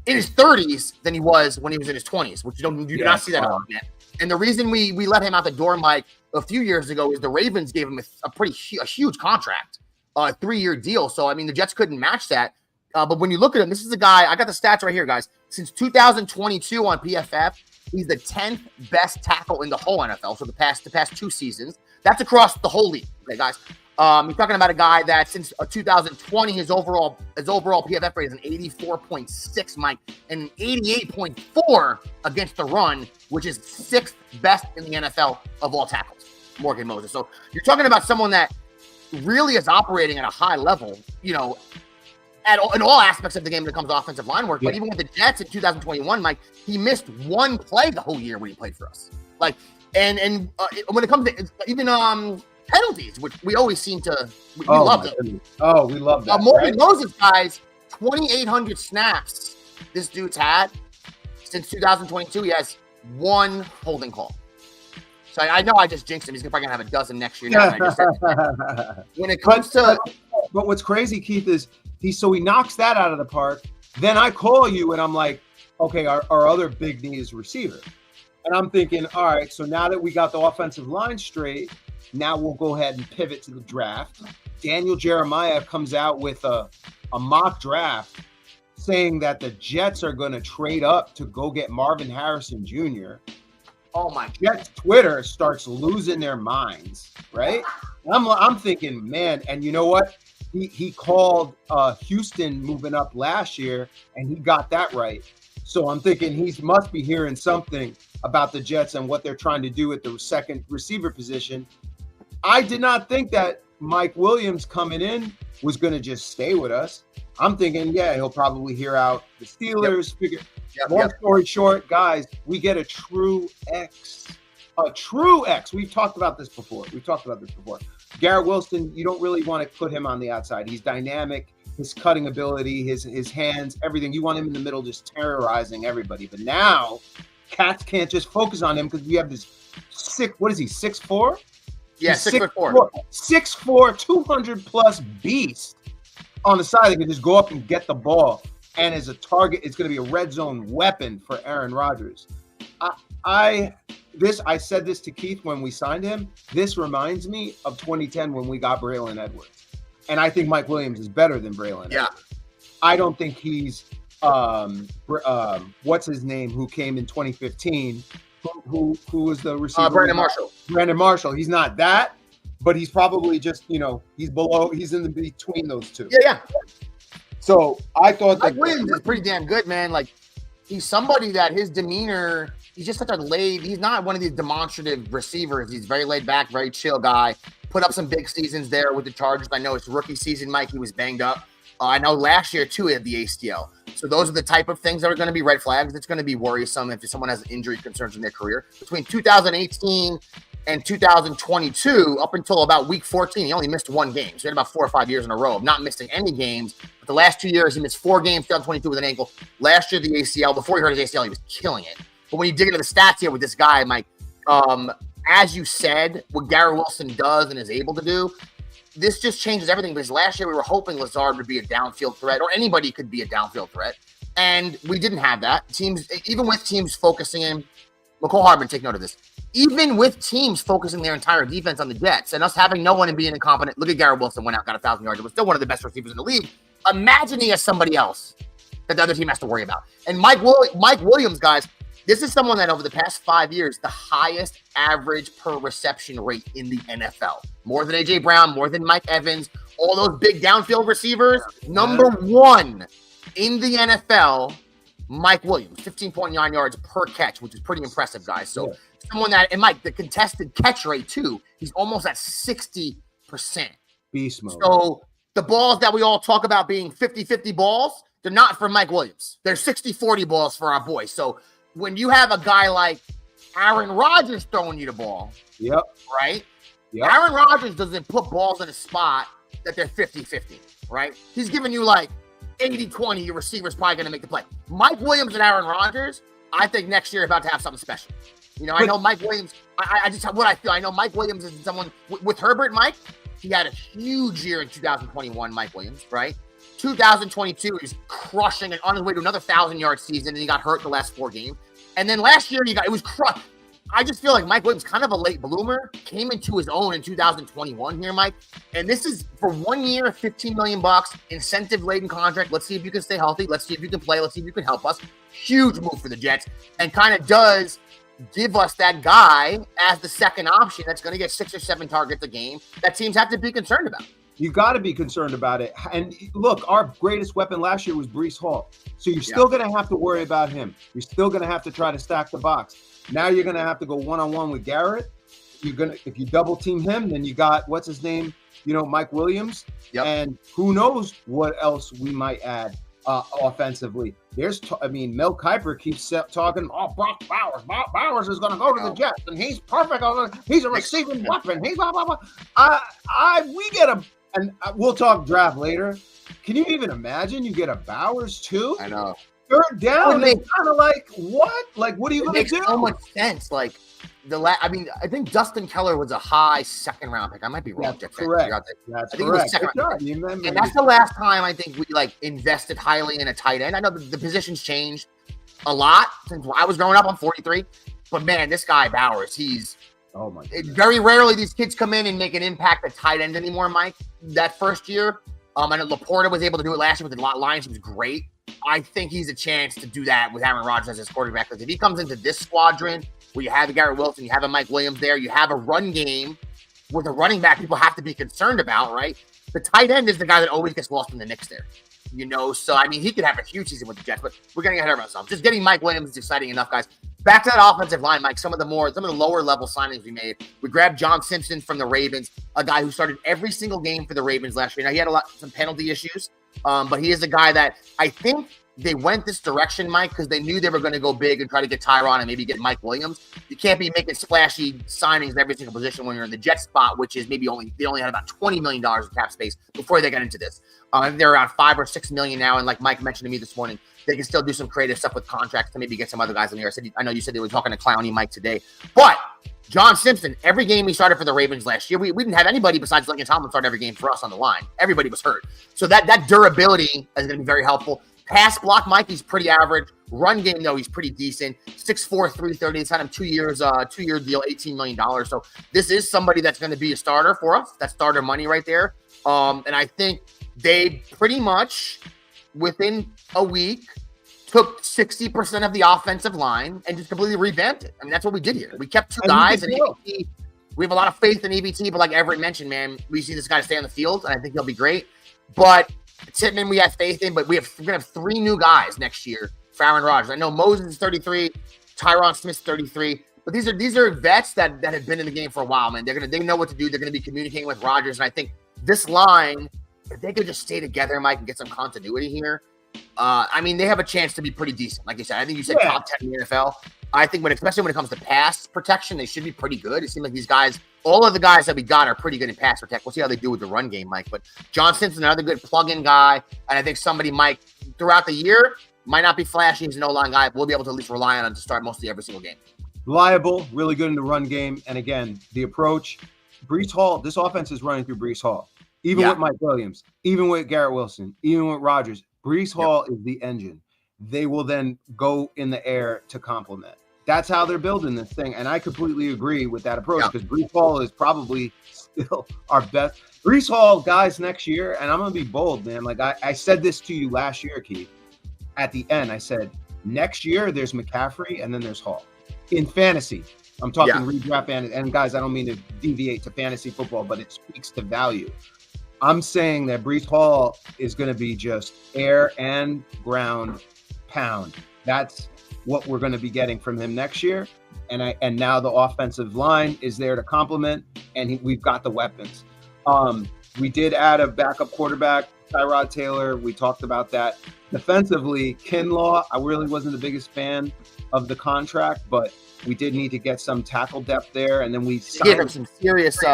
[SPEAKER 1] in his 30s than he was when he was in his 20s, which you do not see that often. And the reason we let him out the door, Mike, a few years ago is the Ravens gave him a huge contract, a 3-year deal. So, I mean, the Jets couldn't match that. But when you look at him, this is a guy, I got the stats right here, guys. Since 2022 on PFF, he's the 10th best tackle in the whole NFL. So the past 2 seasons. That's across the whole league, okay, guys. You're talking about a guy that since 2020, his overall PFF rate is an 84.6, Mike, and an 88.4 against the run, which is 6th best in the NFL of all tackles, Morgan Moses. So you're talking about someone that really is operating at a high level, you know, in all aspects of the game when it comes to offensive line work. But even with the Jets in 2021, Mike, he missed one play the whole year when he played for us. Like, and when it comes to even penalties, which we always seem to we love them.
[SPEAKER 2] Oh, we love that.
[SPEAKER 1] Morgan Moses, guys, 2,800 snaps this dude's had since 2022. He has 1 holding call. So I know I just jinxed him. He's probably gonna have a dozen next year. Now, when it comes
[SPEAKER 2] but what's crazy, Keith, is he knocks that out of the park. Then I call you and I'm like, okay, our other big need is receiver. And I'm thinking, all right, so now that we got the offensive line straight, now we'll go ahead and pivot to the draft. Daniel Jeremiah comes out with a mock draft saying that the Jets are going to trade up to go get Marvin Harrison Jr.
[SPEAKER 1] Oh, my.
[SPEAKER 2] Jets Twitter starts losing their minds, right? I'm thinking, man, and you know what? he called Houston moving up last year, and he got that right. So I'm thinking he must be hearing something about the Jets and what they're trying to do at the second receiver position. I did not think that Mike Williams coming in was going to just stay with us. I'm thinking, yeah, he'll probably hear out the Steelers. Long story short, guys, we get a true X. A true X. We've talked about this before. Garrett Wilson, you don't really want to put him on the outside. He's dynamic. His cutting ability, his hands, everything. You want him in the middle just terrorizing everybody. But now, Cats can't just focus on him because we have this 6'4"?
[SPEAKER 1] Yeah, 6'4".
[SPEAKER 2] 6'4", 200-plus beast on the side that can just go up and get the ball. And as a target, it's going to be a red zone weapon for Aaron Rodgers. I said this to Keith when we signed him. This reminds me of 2010 when we got Braylon Edwards. And I think Mike Williams is better than Braylon.
[SPEAKER 1] Yeah.
[SPEAKER 2] I don't think he's what's his name who came in 2015, who was the receiver?
[SPEAKER 1] Brandon Marshall.
[SPEAKER 2] Brandon Marshall. He's not that, but he's probably just, he's in the between those two.
[SPEAKER 1] Yeah.
[SPEAKER 2] So I thought
[SPEAKER 1] Mike Williams is pretty damn good, man. Like, he's somebody that his demeanor, he's just such he's not one of these demonstrative receivers. He's very laid back, very chill guy. Put up some big seasons there with the Chargers. I know his rookie season, Mike, he was banged up. I know last year, too, he had the ACL. So those are the type of things that are going to be red flags. It's going to be worrisome if someone has injury concerns in their career. Between 2018 and 2022, up until about week 14, he only missed one game. So he had about 4 or 5 years in a row of not missing any games. But the last 2 years, he missed 4 games, 2022 with an ankle. Last year, the ACL. Before he hurt his ACL, he was killing it. But when you dig into the stats here with this guy, Mike, as you said, what Garrett Wilson does and is able to do, this just changes everything. Because last year we were hoping Lazard would be a downfield threat, or anybody could be a downfield threat, and we didn't have that. Even with teams focusing in, McCole Hardman, take note of this. Even with teams focusing their entire defense on the Jets and us having no one and being incompetent, look at Garrett Wilson went out, got 1,000 yards. It was still one of the best receivers in the league. Imagine he has somebody else that the other team has to worry about. And Mike Williams, guys, this is someone that over the past 5 years, the highest average per reception rate in the NFL. More than A.J. Brown, more than Mike Evans, all those big downfield receivers. Number one in the NFL, Mike Williams, 15.9 yards per catch, which is pretty impressive, guys. So someone that, and Mike, the contested catch rate, too, he's almost at 60%.
[SPEAKER 2] Beast mode.
[SPEAKER 1] So the balls that we all talk about being 50-50 balls, they're not for Mike Williams. They're 60-40 balls for our boy. So when you have a guy like Aaron Rodgers throwing you the ball, right? Yep. Aaron Rodgers doesn't put balls in a spot that they're 50-50, right? He's giving you like 80-20, your receiver's probably going to make the play. Mike Williams and Aaron Rodgers, I think next year about to have something special. I know Mike Williams, I just what I feel. I know Mike Williams is someone, with Herbert, Mike, he had a huge year in 2021, Mike Williams, right? 2022, he was crushing and on his way to another 1,000-yard season, and he got hurt the last 4 games. And then last year, it was crushed. I just feel like Mike Williams, kind of a late bloomer, came into his own in 2021 here, Mike. And this is for 1 year, $15 million, incentive-laden contract. Let's see if you can stay healthy. Let's see if you can play. Let's see if you can help us. Huge move for the Jets, and kind of does give us that guy as the second option that's going to get 6 or 7 targets a game that teams have to be concerned about.
[SPEAKER 2] You got to be concerned about it. And look, our greatest weapon last year was Breece Hall. So you're still going to have to worry about him. You're still going to have to try to stack the box. Now you're going to have to go one-on-one with Garrett. If you double team him, then you got, what's his name? Mike Williams.
[SPEAKER 1] Yep.
[SPEAKER 2] And who knows what else we might add offensively. Mel Kiper keeps talking, Brock Bowers. Brock Bowers is going to go to the Jets, and he's perfect. He's a receiving weapon. He's blah, blah, blah. We get and we'll talk draft later. Can you even imagine you get a Bowers too?
[SPEAKER 1] I know.
[SPEAKER 2] Third down, it's kind of like, what? Like, what are you going to do?
[SPEAKER 1] It makes so much sense. Like, I think Dustin Keller was a high second-round pick. I might be wrong.
[SPEAKER 2] That's correct.
[SPEAKER 1] I think it was second round. And that's the last time I think we invested highly in a tight end. I know the position's changed a lot since I was growing up. I'm 43. But, man, this guy, Bowers, he's –
[SPEAKER 2] oh my God.
[SPEAKER 1] Very rarely these kids come in and make an impact at tight end anymore, Mike. That first year, I know Laporta was able to do it last year with the Lions. He was great. I think he's a chance to do that with Aaron Rodgers as his quarterback. Because if he comes into this squadron where you have a Garrett Wilson, you have a Mike Williams there, you have a run game with a running back people have to be concerned about, right? the tight end is the guy that always gets lost in the Knicks there. So I mean, he could have a huge season with the Jets, but we're getting ahead of ourselves. Just getting Mike Williams is exciting enough, guys. Back to that offensive line, Mike. Some of the lower level signings we made. We grabbed John Simpson from the Ravens, a guy who started every single game for the Ravens last year. Now he had some penalty issues, but he is a guy that I think they went this direction, Mike, because they knew they were going to go big and try to get Tyron and maybe get Mike Williams. You can't be making splashy signings in every single position when you're in the Jet spot, which is they only had about $20 million in cap space before they got into this. They're around $5 or $6 million now, and like Mike mentioned to me this morning, they can still do some creative stuff with contracts to maybe get some other guys in here. I know you said they were talking to Clowney Mike today, but John Simpson, every game he started for the Ravens last year, we didn't have anybody besides Lincoln Tomlin start every game for us on the line. Everybody was hurt. So that durability is going to be very helpful. Pass block, Mike, he's pretty average. Run game, though, he's pretty decent. 6'4", 330. It's had him 2 year deal, $18 million. So this is somebody that's going to be a starter for us. That's starter money right there. And I think they pretty much, within a week, took 60% of the offensive line and just completely revamped it. I mean, that's what we did here. We kept two guys, and EBT, we have a lot of faith in EBT, but like Everett mentioned, man, we see this guy stay on the field, and I think he'll be great. But Tittman, we have faith in, but we're going to have 3 new guys next year for Aaron Rodgers. I know Moses is 33, Tyron Smith's 33, but these are vets that have been in the game for a while, man. They know what to do. They're going to be communicating with Rodgers, and I think this line, if they could just stay together, Mike, and get some continuity here, I mean, they have a chance to be pretty decent. Like you said, I think you said top 10 in the NFL. I think especially when it comes to pass protection, they should be pretty good. It seems like these guys, all of the guys that we got are pretty good in pass protect. We'll see how they do with the run game, Mike. But John Simpson, another good plug-in guy. And I think somebody might, throughout the year, might not be flashy. He's an O-line guy. We'll be able to at least rely on him to start mostly every single game.
[SPEAKER 2] Reliable, really good in the run game. And again, the approach, Breece Hall, this offense is running through Breece Hall. Even with Mike Williams, even with Garrett Wilson, even with Rodgers, Breece Hall is the engine. They will then go in the air to complement. That's how they're building this thing. And I completely agree with that approach because Breece Hall is probably still our best. Breece Hall, guys, next year, and I'm going to be bold, man. Like I said this to you last year, Keith. At the end, I said, next year there's McCaffrey and then there's Hall. In fantasy, I'm talking redraft fantasy. And guys, I don't mean to deviate to fantasy football, but it speaks to value. I'm saying that Breece Hall is going to be just air and ground pound. That's what we're going to be getting from him next year. And now the offensive line is there to complement, and we've got the weapons. We did add a backup quarterback, Tyrod Taylor. We talked about that. Defensively, Kinlaw, I really wasn't the biggest fan of the contract, but we did need to get some tackle depth there, and then we
[SPEAKER 1] gave him some serious. He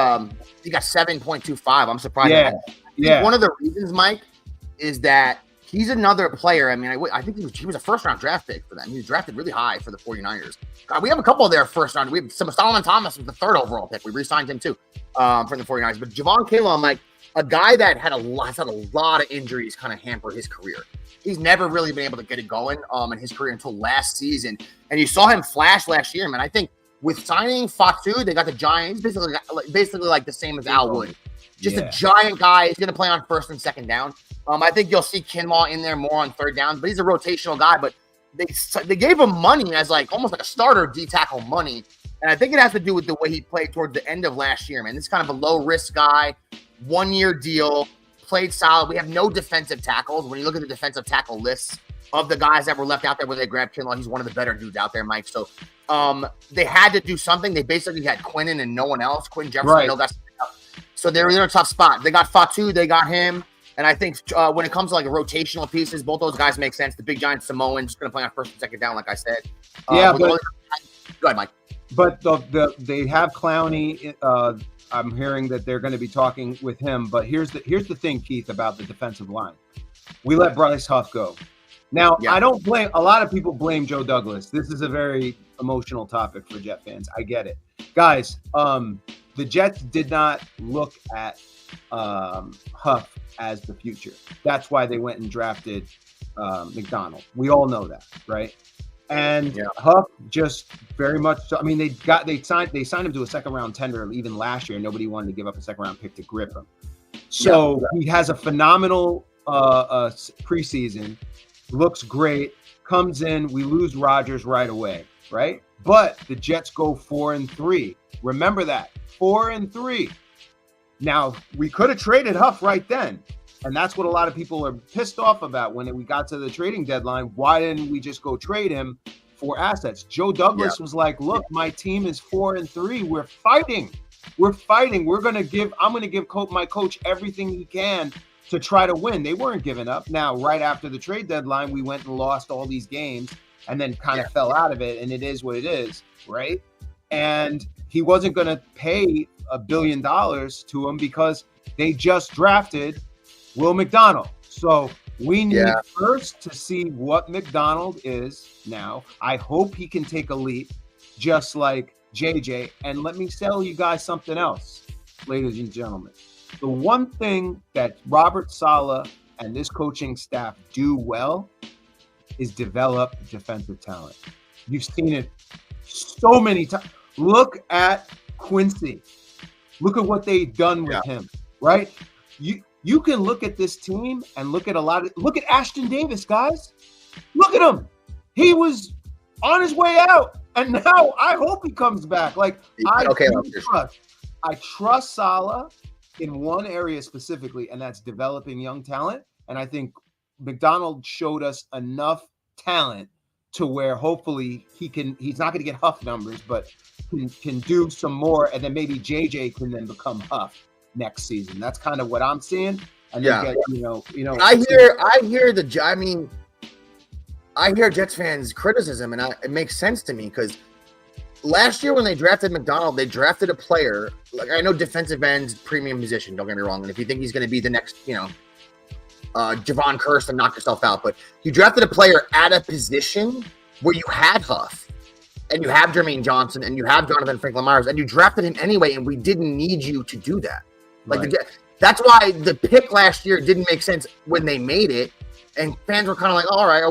[SPEAKER 1] got 7.25. I'm surprised.
[SPEAKER 2] Yeah.
[SPEAKER 1] One of the reasons, Mike, is that he's another player. I mean, I think he was a first-round draft pick for them. He was drafted really high for the 49ers. God, we have a couple of their first-round. We have Solomon Thomas was the 3rd overall pick. We re-signed him too for the 49ers. But Javon Kinlaw, Mike, a guy that had a lot of injuries kind of hamper his career. He's never really been able to get it going in his career until last season. And you saw him flash last year, man. I think with signing Fatu, they got the Giants. He's basically like the same as Al Wood. Just a giant guy. He's going to play on 1st and 2nd down. I think you'll see Kinlaw in there more on 3rd down, but he's a rotational guy. But they gave him money as almost like a starter D-tackle money. And I think it has to do with the way he played towards the end of last year, man. This is kind of a low-risk guy, 1-year deal. Played solid. We have no defensive tackles. When you look at the defensive tackle lists of the guys that were left out there when they grabbed Kinlaw, he's one of the better dudes out there, Mike. So they had to do something. They basically had Quinnen and no one else. Quinn Jefferson, no guys. So they're in a tough spot. They got Fatu, they got him. And I think when it comes to like rotational pieces, both those guys make sense. The big giant Samoan just going to play on 1st and 2nd down, like I said.
[SPEAKER 2] But
[SPEAKER 1] go ahead, Mike.
[SPEAKER 2] But they have Clowney. I'm hearing that they're going to be talking with him. But here's the thing, Keith, about the defensive line. We let Bryce Huff go. Now, I don't blame – a lot of people blame Joe Douglas. This is a very emotional topic for Jet fans. I get it. Guys, the Jets did not look at Huff as the future. That's why they went and drafted McDonald. We all know that, right? And Huff just very much. I mean, they signed him to a 2nd-round tender even last year. Nobody wanted to give up a 2nd-round pick to grip him. So he has a phenomenal preseason. Looks great. Comes in. We lose Rodgers right away, right? But the Jets go 4-3. Remember that 4-3. Now, we could have traded Huff right then. And that's what a lot of people are pissed off about when we got to the trading deadline. Why didn't we just go trade him for assets? Joe Douglas was like, look, my team is 4-3. We're fighting. I'm going to give my coach everything he can to try to win. They weren't giving up. Now, right after the trade deadline, we went and lost all these games and then kind of fell out of it. And it is what it is, right? And he wasn't going to pay $1 billion to him because they just drafted Will McDonald. So we need first to see what McDonald is now. I hope he can take a leap just like JJ. And let me tell you guys something else, ladies and gentlemen. The one thing that Robert Saleh and this coaching staff do well is develop defensive talent. You've seen it so many times. Look at Quincy. Look at what they've done with him, right? You can look at this team and look at Ashton Davis, guys. Look at him. He was on his way out, and now I hope he comes back. Like I trust Saleh in one area specifically, and that's developing young talent. And I think McDonald showed us enough talent to where hopefully he's not going to get Huff numbers, but can do some more, and then maybe JJ can then become Huff next season. That's kind of what I'm seeing. And I
[SPEAKER 1] hear Jets fans' criticism, and it makes sense to me because last year when they drafted McDonald, they drafted a player. Like I know defensive end's premium position. Don't get me wrong. And if you think he's going to be the next, Javon Curse and knock yourself out, but you drafted a player at a position where you had Huff, and you have Jermaine Johnson, and you have Jonathan Franklin-Myers, and you drafted him anyway, and we didn't need you to do that. Like that's why the pick last year didn't make sense when they made it, and fans were kind of like, all right, are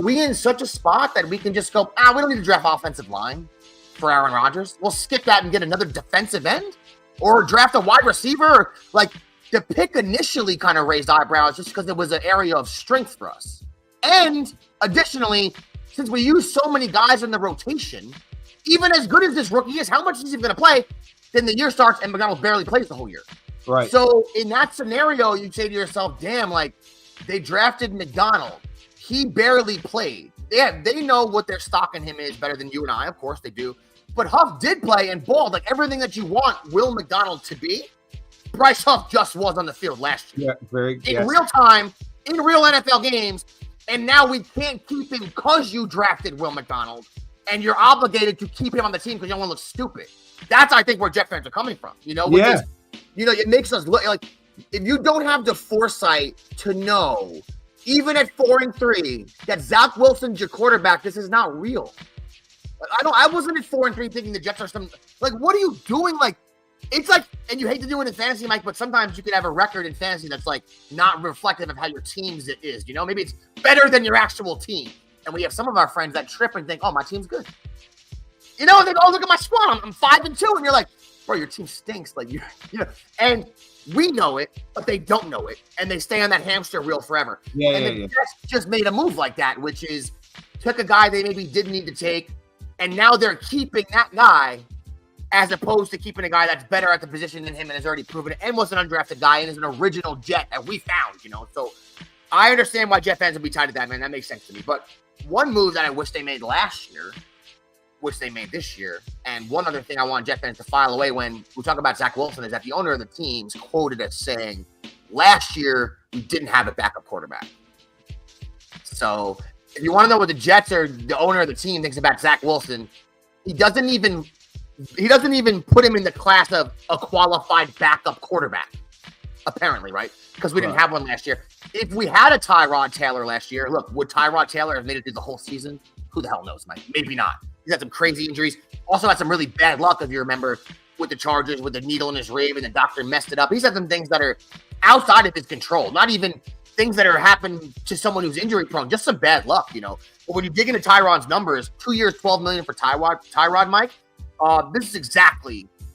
[SPEAKER 1] we in such a spot that we can just go, we don't need to draft offensive line for Aaron Rodgers. We'll skip that and get another defensive end or draft a wide receiver. Like the pick initially kind of raised eyebrows just because it was an area of strength for us. And additionally, since we use so many guys in the rotation, even as good as this rookie is, how much is he going to play? Then the year starts and McDonald barely plays the whole year.
[SPEAKER 2] Right.
[SPEAKER 1] So in that scenario, you'd say to yourself, damn, like they drafted McDonald. He barely played. They know what their stock in him is better than you and I. Of course they do. But Huff did play and balled. Like everything that you want Will McDonald to be, Bryce Huff just was on the field last year.
[SPEAKER 2] Yeah,
[SPEAKER 1] in real time, in real NFL games. And now we can't keep him because you drafted Will McDonald. And you're obligated to keep him on the team because you don't want to look stupid. That's, I think, where Jet fans are coming from. It makes us look like if you don't have the foresight to know, even at 4-3, that Zach Wilson's your quarterback, this is not real. I wasn't at 4-3 thinking the Jets are some like, what are you doing? Like, it's like, and you hate to do it in fantasy, Mike, but sometimes you can have a record in fantasy that's like not reflective of how your team's is. Maybe it's better than your actual team. And we have some of our friends that trip and think, oh, my team's good. They go, oh, look at my squad. I'm 5-2. And you're like, bro, your team stinks. Like, and we know it, but they don't know it. And they stay on that hamster wheel forever. The Jets just made a move like that, which is took a guy they maybe didn't need to take. And now they're keeping that guy as opposed to keeping a guy that's better at the position than him and has already proven it and was an undrafted guy and is an original Jet that we found, So I understand why Jet fans would be tied to that, man. That makes sense to me. But one move that I wish they made last year, which they made this year, and one other thing I want Jet fans to file away when we talk about Zach Wilson is that the owner of the team's quoted as saying, last year we didn't have a backup quarterback. So if you want to know what the Jets or the owner of the team thinks about Zach Wilson, he doesn't even put him in the class of a qualified backup quarterback, apparently, right? Because we didn't have one last year. If we had a Tyrod Taylor last year, look, would Tyrod Taylor have made it through the whole season? Who the hell knows, Mike? Maybe not. He's had some crazy injuries. Also had some really bad luck, if you remember, with the Chargers, with the needle in his rib, and the doctor messed it up. He's had some things that are outside of his control, not even things that are happening to someone who's injury prone, just some bad luck, But when you dig into Tyrod's numbers, 2 years, $12 million for Tyrod, Mike, this is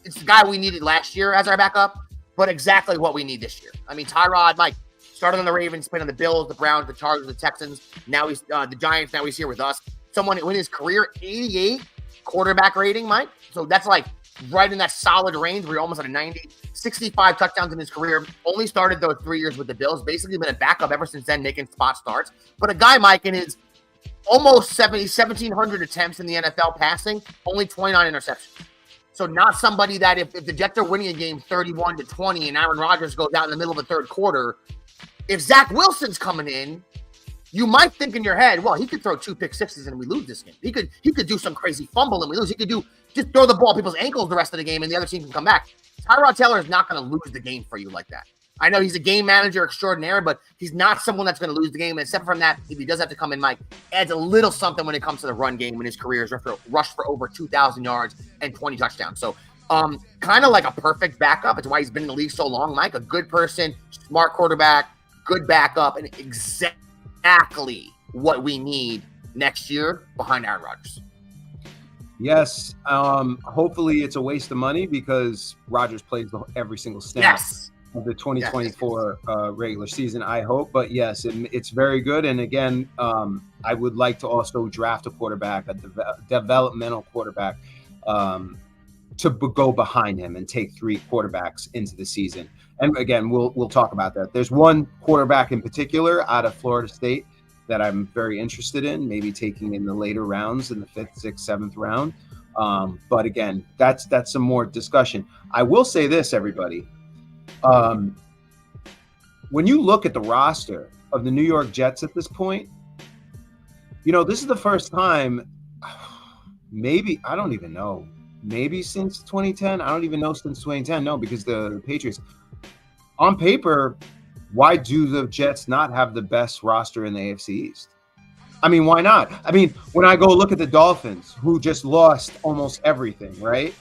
[SPEAKER 1] it's the guy we needed last year as our backup, but exactly what we need this year. I mean, Tyrod, Mike, started on the Ravens, played on the Bills, the Browns, the Chargers, the Texans. Now he's the Giants. Now he's here with us. Someone in his career, 88 quarterback rating, Mike. So that's like right in that solid range where you're almost at a 90, 65 touchdowns in his career. Only started those 3 years with the Bills. Basically been a backup ever since then, making spot starts. But a guy, Mike, in his almost 1,700 attempts in the NFL passing, only 29 interceptions. So not somebody that if the Jets are winning a game 31-20 and Aaron Rodgers goes out in the middle of the third quarter, if Zach Wilson's coming in, you might think in your head, well, he could throw 2 pick sixes and we lose this game. He could do some crazy fumble and we lose. He could just throw the ball at people's ankles the rest of the game and the other team can come back. Tyrod Taylor is not going to lose the game for you like that. I know he's a game manager extraordinaire, but he's not someone that's going to lose the game. And except from that, if he does have to come in, Mike, adds a little something when it comes to the run game when his career is rushed for over 2,000 yards and 20 touchdowns. So kind of like a perfect backup. It's why he's been in the league so long, Mike. A good person, smart quarterback, good backup, and exactly what we need next year behind Aaron Rodgers.
[SPEAKER 2] Yes. Hopefully it's a waste of money because Rodgers plays every single snap of the 2024 regular season, I hope. But yes, it's very good. And again, I would like to also draft a quarterback, a developmental quarterback, to go behind him and take 3 quarterbacks into the season. And again, we'll talk about that. There's one quarterback in particular out of Florida State that I'm very interested in, maybe taking in the later rounds in the 5th, 6th, 7th round. But again, that's some more discussion. I will say this, everybody. When you look at the roster of the New York Jets at this point, this is the first time, maybe, I don't even know, maybe since 2010. I don't even know since 2010. No, because the Patriots, on paper, why do the Jets not have the best roster in the AFC East? I mean, why not? I mean, when I go look at the Dolphins, who just lost almost everything, right?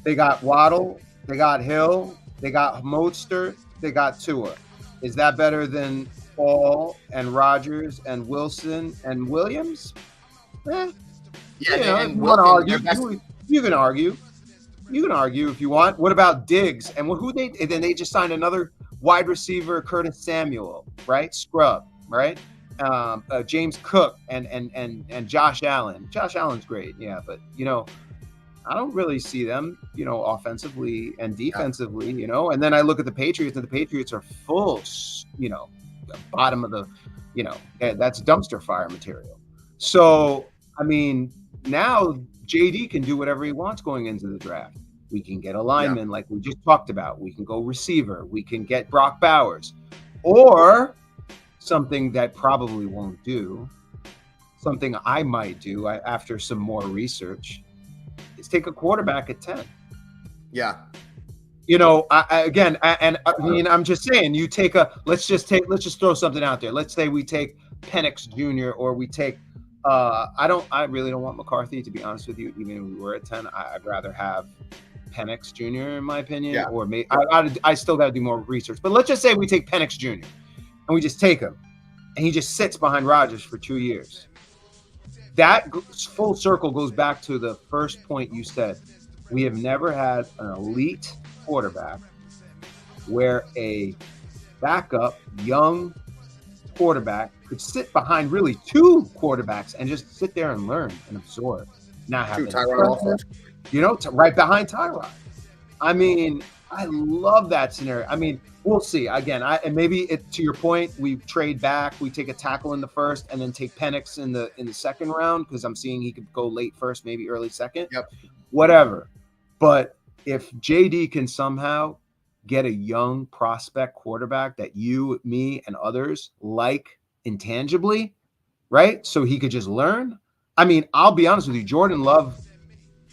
[SPEAKER 2] They got Waddle, they got Hill, they got Mostert, they got Tua. Is that better than Paul and Rodgers and Wilson and Williams?
[SPEAKER 1] Yeah,
[SPEAKER 2] and you want to argue? You can argue. You can argue if you want. What about Diggs? And then they just signed another wide receiver, Curtis Samuel, right? Scrub, right? James Cook and Josh Allen. Josh Allen's great, yeah, but I don't really see them, offensively and defensively, And then I look at the Patriots, and the Patriots are full, bottom of the, that's dumpster fire material. So I mean, now JD can do whatever he wants going into the draft. We can get a lineman like we just talked about. We can go receiver. We can get Brock Bowers. Or something that probably won't do, something I might do after some more research, is take a quarterback at 10.
[SPEAKER 1] Yeah.
[SPEAKER 2] I'm just saying, let's just throw something out there. Let's say we take Penix Jr. or we take I really don't want McCarthy, to be honest with you. Even if we were at 10, I'd rather have Penix Jr. in my opinion. Yeah. Or maybe I still got to do more research. But let's just say we take Penix Jr. and we just take him, and he just sits behind Rodgers for 2 years. That full circle goes back to the first point you said. We have never had an elite quarterback where a backup young quarterback could sit behind really 2 quarterbacks and just sit there and learn and absorb. Not have Tyrod, right behind Tyrod. I mean, I love that scenario. I mean, we'll see. Again, to your point, we trade back. We take a tackle in the first, and then take Penix in the second round because I'm seeing he could go late first, maybe early second.
[SPEAKER 1] Yep.
[SPEAKER 2] Whatever. But if JD can somehow get a young prospect quarterback that you, me, and others like intangibly, right? So he could just learn. I mean, I'll be honest with you, Jordan Love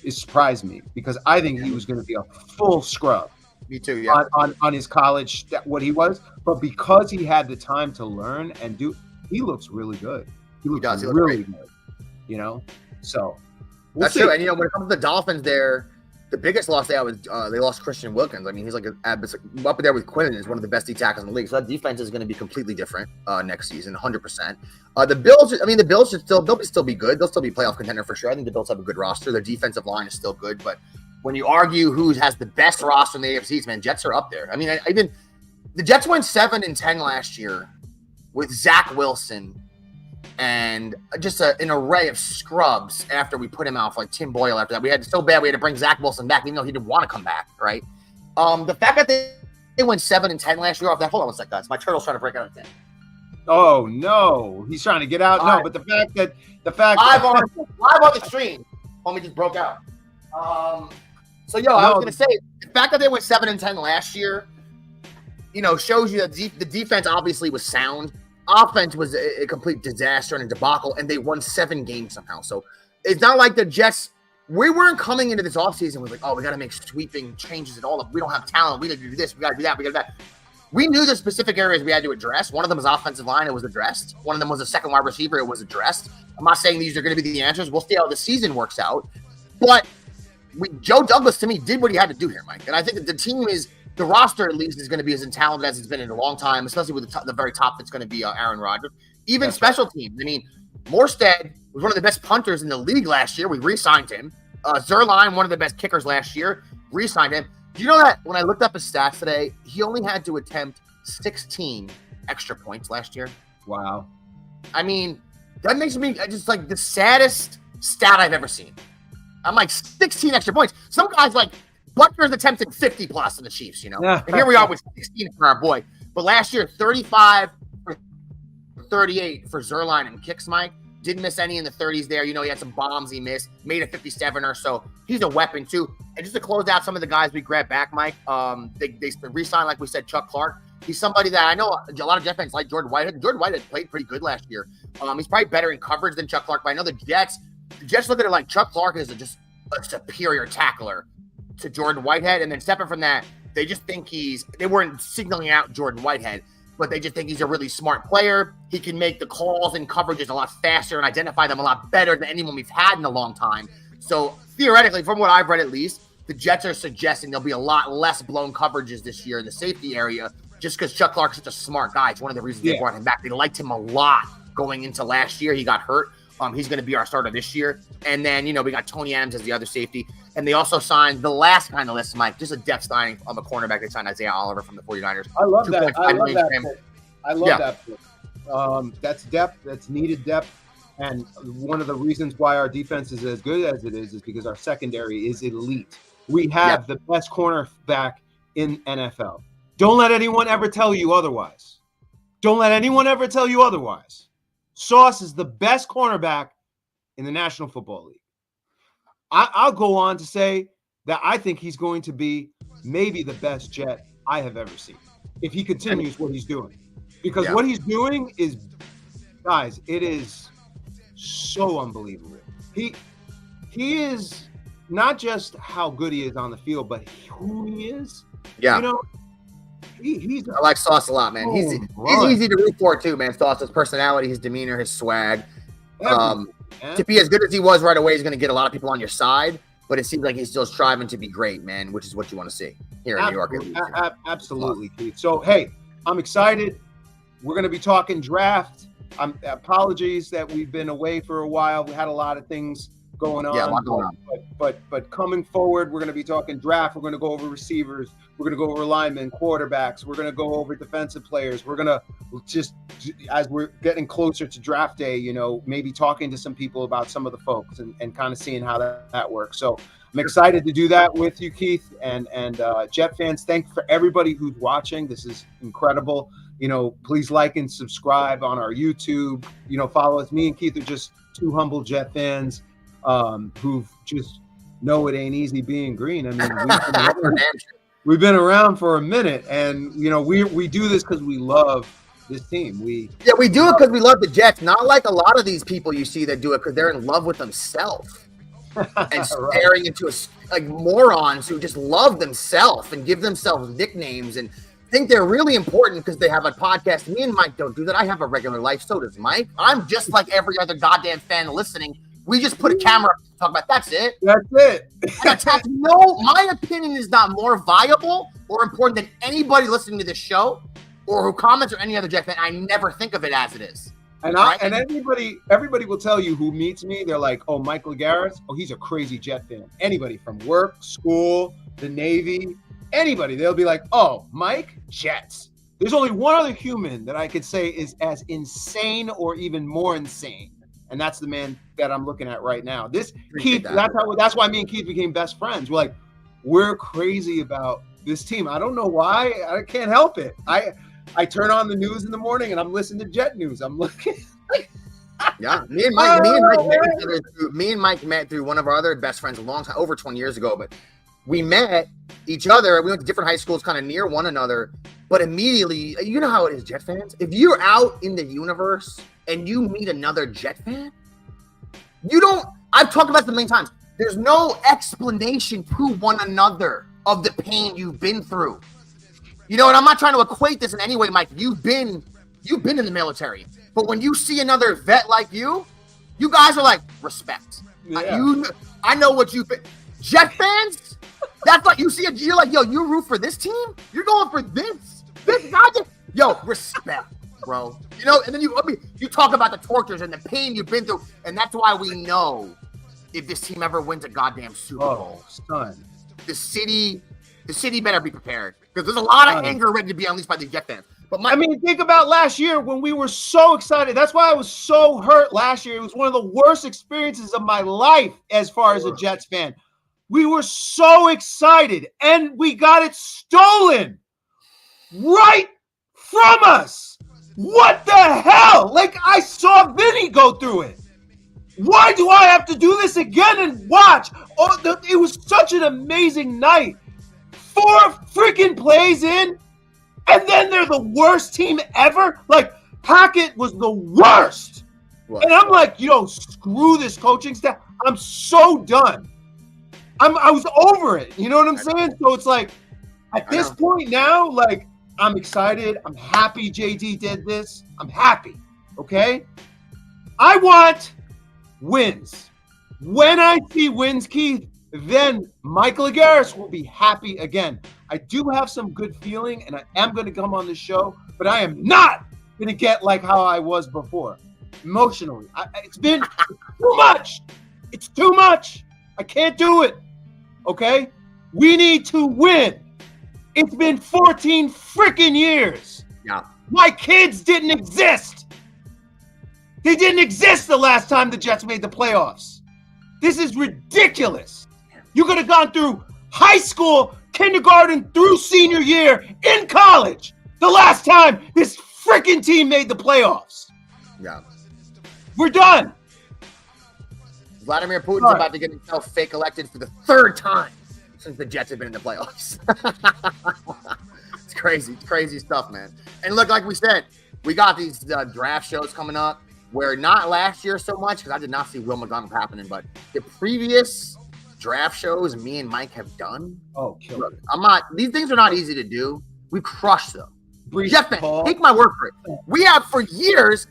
[SPEAKER 2] has surprised me because I think he was going to be a full scrub.
[SPEAKER 1] Me too, yeah.
[SPEAKER 2] On his college, what he was, but because he had the time to learn and he looks really good. He looks really good. So
[SPEAKER 1] that's true. And when it comes to the Dolphins, the biggest loss they had was they lost Christian Wilkins. I mean, he's up there with Quinn is one of the best D tackles in the league. So that defense is going to be completely different next season, 100%. The Bills should still be good. They'll still be playoff contender for sure. I think the Bills have a good roster. Their defensive line is still good, but when you argue who has the best roster in the AFC East, man, Jets are up there. I mean, the Jets went 7-10 last year with Zach Wilson and just an array of scrubs after we put him out, like Tim Boyle after that. We had so bad we had to bring Zach Wilson back, even though he didn't want to come back, right? The fact that they went 7-10 last year off that. Hold on one second, guys. My turtle's trying to break out again.
[SPEAKER 2] Oh no, he's trying to get out. No, but the fact
[SPEAKER 1] live on the stream, homie just broke out. So I was gonna say the fact that they went 7-10 last year, shows you that the defense obviously was sound. Offense was a complete disaster and a debacle, and they won 7 games somehow. So it's not like the Jets. We weren't coming into this offseason with we got to make sweeping changes at all. We don't have talent. We got to do this. We got to do that. We got to do that. We knew the specific areas we had to address. One of them was offensive line. It was addressed. One of them was a second wide receiver. It was addressed. I'm not saying these are going to be the answers. We'll see how the season works out. But Joe Douglas, to me, did what he had to do here, Mike. And I think that the roster at least is going to be as talented as it's been in a long time, especially with the very top that's going to be Aaron Rodgers. Even special teams. I mean, Morstead was one of the best punters in the league last year. We re-signed him. Zerline, one of the best kickers last year, re-signed him. Do you know that when I looked up his stats today, he only had to attempt 16 extra points last year?
[SPEAKER 2] Wow.
[SPEAKER 1] I mean, that makes me just like the saddest stat I've ever seen. I'm like 16 extra points. Some guys like Butker's attempted 50 plus in the Chiefs, and here we are with 16 for our boy. But last year, 35 for 38 for Zerline and kicks, Mike. Didn't miss any in the 30s there. He had some bombs he missed, made a 57er. So he's a weapon too. And just to close out some of the guys we grabbed back, Mike, they re-signed, like we said, Chuck Clark. He's somebody that I know a lot of Jet fans like Jordan Whitehead. Jordan Whitehead played pretty good last year. He's probably better in coverage than Chuck Clark, but I know the Jets look at it like Chuck Clark is just a superior tackler to Jordan Whitehead. And then separate from that, they just think they weren't signaling out Jordan Whitehead, but they just think he's a really smart player. He can make the calls and coverages a lot faster and identify them a lot better than anyone we've had in a long time. So theoretically, from what I've read at least, the Jets are suggesting there'll be a lot less blown coverages this year in the safety area just because Chuck Clark's such a smart guy. It's one of the reasons they brought him back. They liked him a lot going into last year. He got hurt. He's going to be our starter this year. And then, we got Tony Adams as the other safety. And they also signed the last kind of list, Mike, just a depth signing on the cornerback. They signed Isaiah Oliver from the 49ers.
[SPEAKER 2] I love that. I love that. That's depth. That's needed depth. And one of the reasons why our defense is as good as it is because our secondary is elite. We have the best cornerback in NFL. Don't let anyone ever tell you otherwise. Sauce is the best cornerback in the National Football League. I'll go on to say that I think he's going to be maybe the best Jet I have ever seen if he continues what he's doing. Because what he's doing is, guys, it is so unbelievable. He is not just how good he is on the field, but who he is. Yeah. I
[SPEAKER 1] like Sauce a lot, man. He's easy to root for too, man. Sauce's personality, his demeanor, his swag. To be as good as he was right away, he's going to get a lot of people on your side. But it seems like he's still striving to be great, man, which is what you want to see here in New York.
[SPEAKER 2] Absolutely, Keith. So, hey, I'm excited. We're going to be talking draft. Apologies that we've been away for a while. We had a lot of things going on.
[SPEAKER 1] Yeah, a lot going on.
[SPEAKER 2] But coming forward, we're going to be talking draft. We're going to go over receivers. We're going to go over linemen, quarterbacks. We're going to go over defensive players. We're going to just, as we're getting closer to draft day, maybe talking to some people about some of the folks and kind of seeing how that works. So I'm excited to do that with you, Keith, and Jet fans. Thanks for everybody who's watching. This is incredible. Please like and subscribe on our YouTube. Follow us. Me and Keith are just two humble Jet fans who've just know it ain't easy being green. I mean, we've been around for a minute, and we do this because we love this team. We
[SPEAKER 1] do it because we love the Jets. Not like a lot of these people you see that do it because they're in love with themselves and staring into morons who just love themselves and give themselves nicknames and think they're really important because they have a podcast. Me and Mike don't do that. I have a regular life. So does Mike. I'm just like every other goddamn fan listening. We just put a camera up to talk about. That's it. My opinion is not more viable or important than anybody listening to this show or who comments or any other Jet fan. I never think of it as it is.
[SPEAKER 2] And everybody will tell you who meets me. They're like, "Oh, Mike Lagares. Oh, he's a crazy Jet fan." Anybody from work, school, the Navy, anybody. They'll be like, "Oh, Mike, Jets." There's only one other human that I could say is as insane or even more insane, and that's the man that I'm looking at right now. Keith. That's why me and Keith became best friends. We're crazy about this team. I don't know why. I can't help it. I turn on the news in the morning and I'm listening to Jet News. I'm looking.
[SPEAKER 1] Yeah, me and Mike met through one of our other best friends a long time, over 20 years ago. But we met each other. We went to different high schools, kind of near one another. But immediately, you know how it is, Jet fans. If you're out in the universe and you meet another Jet fan, you don't. I've talked about this many times. There's no explanation to one another of the pain you've been through. You know, and I'm not trying to equate this in any way, Mike. You've been in the military. But when you see another vet like you guys are like, respect.
[SPEAKER 2] Yeah.
[SPEAKER 1] I know what you've been. Jet fans, that's like, you see you're like, yo, you root for this team? You're going for this goddamn, yo, respect, bro. You know, and then you talk about the tortures and the pain you've been through, and that's why we know if this team ever wins a goddamn Super Bowl.
[SPEAKER 2] Son.
[SPEAKER 1] The city better be prepared, because there's a lot of anger ready to be unleashed by these Jet fans. But
[SPEAKER 2] think about last year when we were so excited. That's why I was so hurt last year. It was one of the worst experiences of my life as far as a Jets fan. We were so excited, and we got it stolen right from us. What the hell? Like, I saw Vinny go through it. Why do I have to do this again and watch? It was such an amazing night. 4 freaking plays in, and then they're the worst team ever. Like, Hackett was the worst. What? And I'm like, screw this coaching staff. I'm so done. I was over it. You know what I'm saying? So it's like, at this point now, like, I'm excited. I'm happy JD did this. I'm happy. Okay? I want wins. When I see wins, Keith, then Michael Agaris will be happy again. I do have some good feeling, and I am going to come on the show, but I am not going to get like how I was before. Emotionally. It's been too much. It's too much. I can't do it. Okay? We need to win. It's been 14 freaking years.
[SPEAKER 1] Yeah.
[SPEAKER 2] My kids didn't exist. They didn't exist the last time the Jets made the playoffs. This is ridiculous. You could have gone through high school, kindergarten, through senior year, in college, the last time this freaking team made the playoffs.
[SPEAKER 1] Yeah.
[SPEAKER 2] We're done.
[SPEAKER 1] Vladimir Putin's about to get himself fake elected for the 3rd time since the Jets have been in the playoffs. It's crazy. It's crazy stuff, man. And look, like we said, we got these draft shows coming up where not last year so much, because I did not see Will McDonald happening, but the previous draft shows me and Mike have done.
[SPEAKER 2] Oh, kill
[SPEAKER 1] look, these things are not easy to do. We crushed them. Jeff, take my word for it. We have for years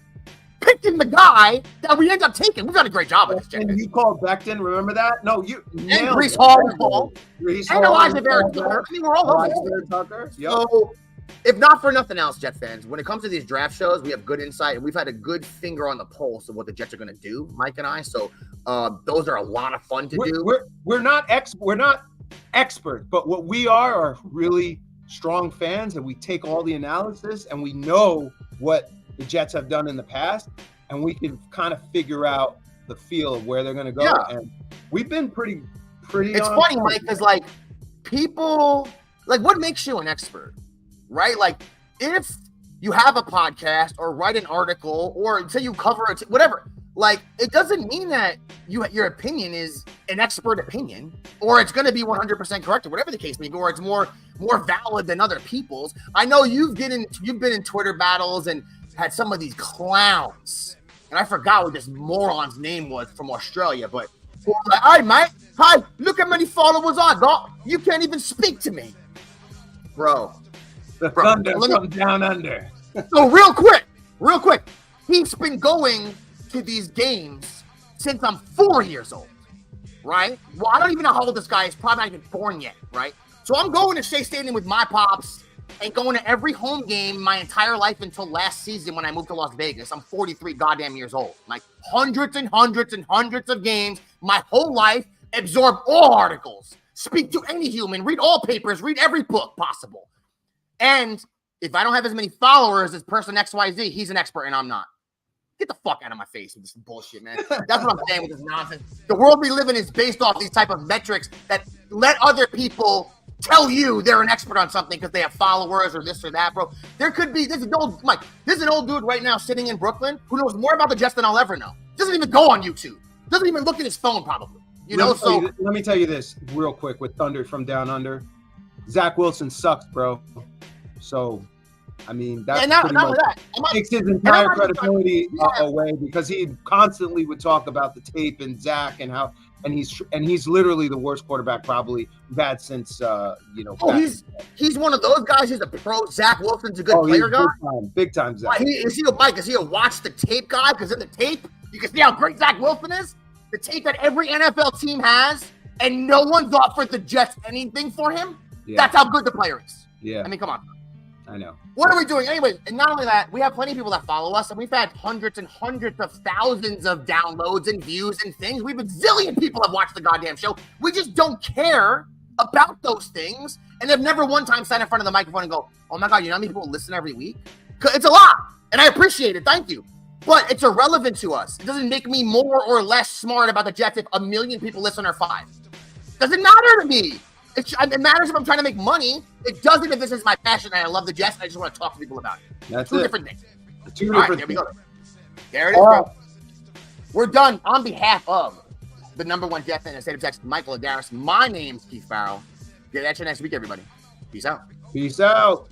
[SPEAKER 1] picking the guy that we end up taking. We've done a great job of this, Jeff.
[SPEAKER 2] And you called Becton, remember that? No, you
[SPEAKER 1] and Breece Hall was called. And Elijah Vera Tucker. I mean, we're all over it. So, if not for nothing else, Jet fans, when it comes to these draft shows, we have good insight, and we've had a good finger on the pulse of what the Jets are going to do, Mike and I. So those are a lot of fun to do.
[SPEAKER 2] We're not experts, but what we are really strong fans, and we take all the analysis, and we know what the Jets have done in the past, and we can kind of figure out the feel of where they're going to go. Yeah. And we've been pretty.
[SPEAKER 1] It's funny, Mike, because like people, like, what makes you an expert? Right? Like, if you have a podcast or write an article or say you cover it, whatever, like, it doesn't mean that your opinion is an expert opinion or it's going to be 100% correct or whatever the case may be, or it's more valid than other people's. I know you've been in Twitter battles and had some of these clowns, and I forgot what this moron's name was from Australia, but like, all right, mate, hi, look how many followers I got. You can't even speak to me, bro.
[SPEAKER 2] The thunder from down under.
[SPEAKER 1] So real quick, he's been going to these games since I'm 4 years old, right? Well, I don't even know how old this guy is. Probably not even born yet, right? So I'm going to Shea Stadium with my pops and going to every home game my entire life until last season when I moved to Las Vegas. I'm 43 goddamn years old. Like hundreds and hundreds and hundreds of games my whole life, absorb all articles, speak to any human, read all papers, read every book possible. And if I don't have as many followers as person XYZ, he's an expert and I'm not. Get the fuck out of my face with this bullshit, man. That's what I'm saying with this nonsense. The world we live in is based off these type of metrics that let other people tell you they're an expert on something because they have followers or this or that, bro. There could be, this is an old dude right now sitting in Brooklyn who knows more about the Jets than I'll ever know. Doesn't even go on YouTube. Doesn't even look at his phone probably. Let
[SPEAKER 2] me tell you this real quick with Thunder from Down Under. Zach Wilson sucks, bro. So, I mean, that's takes his entire credibility away because he constantly would talk about the tape and Zach and how, and he's literally the worst quarterback probably we've had since
[SPEAKER 1] he's one of those guys who's a pro. Zach Wilson's a good player guy.
[SPEAKER 2] Big time Zach.
[SPEAKER 1] Is he a watch the tape guy? Because in the tape you can see how great Zach Wilson is. The tape that every NFL team has, and no one's offered the Jets anything for him. Yeah. That's how good the player is.
[SPEAKER 2] Yeah.
[SPEAKER 1] I mean, come on.
[SPEAKER 2] I know.
[SPEAKER 1] What are we doing? Anyway, and not only that, we have plenty of people that follow us, and we've had hundreds and hundreds of thousands of downloads and views and things. We've a zillion people have watched the goddamn show. We just don't care about those things, and have never one time sat in front of the microphone and go, oh my God, you know how many people listen every week? It's a lot, and I appreciate it. Thank you. But it's irrelevant to us. It doesn't make me more or less smart about the Jets if 1 million people listen or 5. Doesn't matter to me. It matters if I'm trying to make money. It doesn't if this is my passion and I love the Jets and I just want to talk to people about it.
[SPEAKER 2] That's
[SPEAKER 1] Two different things.
[SPEAKER 2] There
[SPEAKER 1] we go. There it is, bro. We're done. On behalf of the #1 Jet fan in the state of Texas, Michael Adaris, my name's Keith Farrell. Get at you next week, everybody. Peace out.
[SPEAKER 2] Peace out.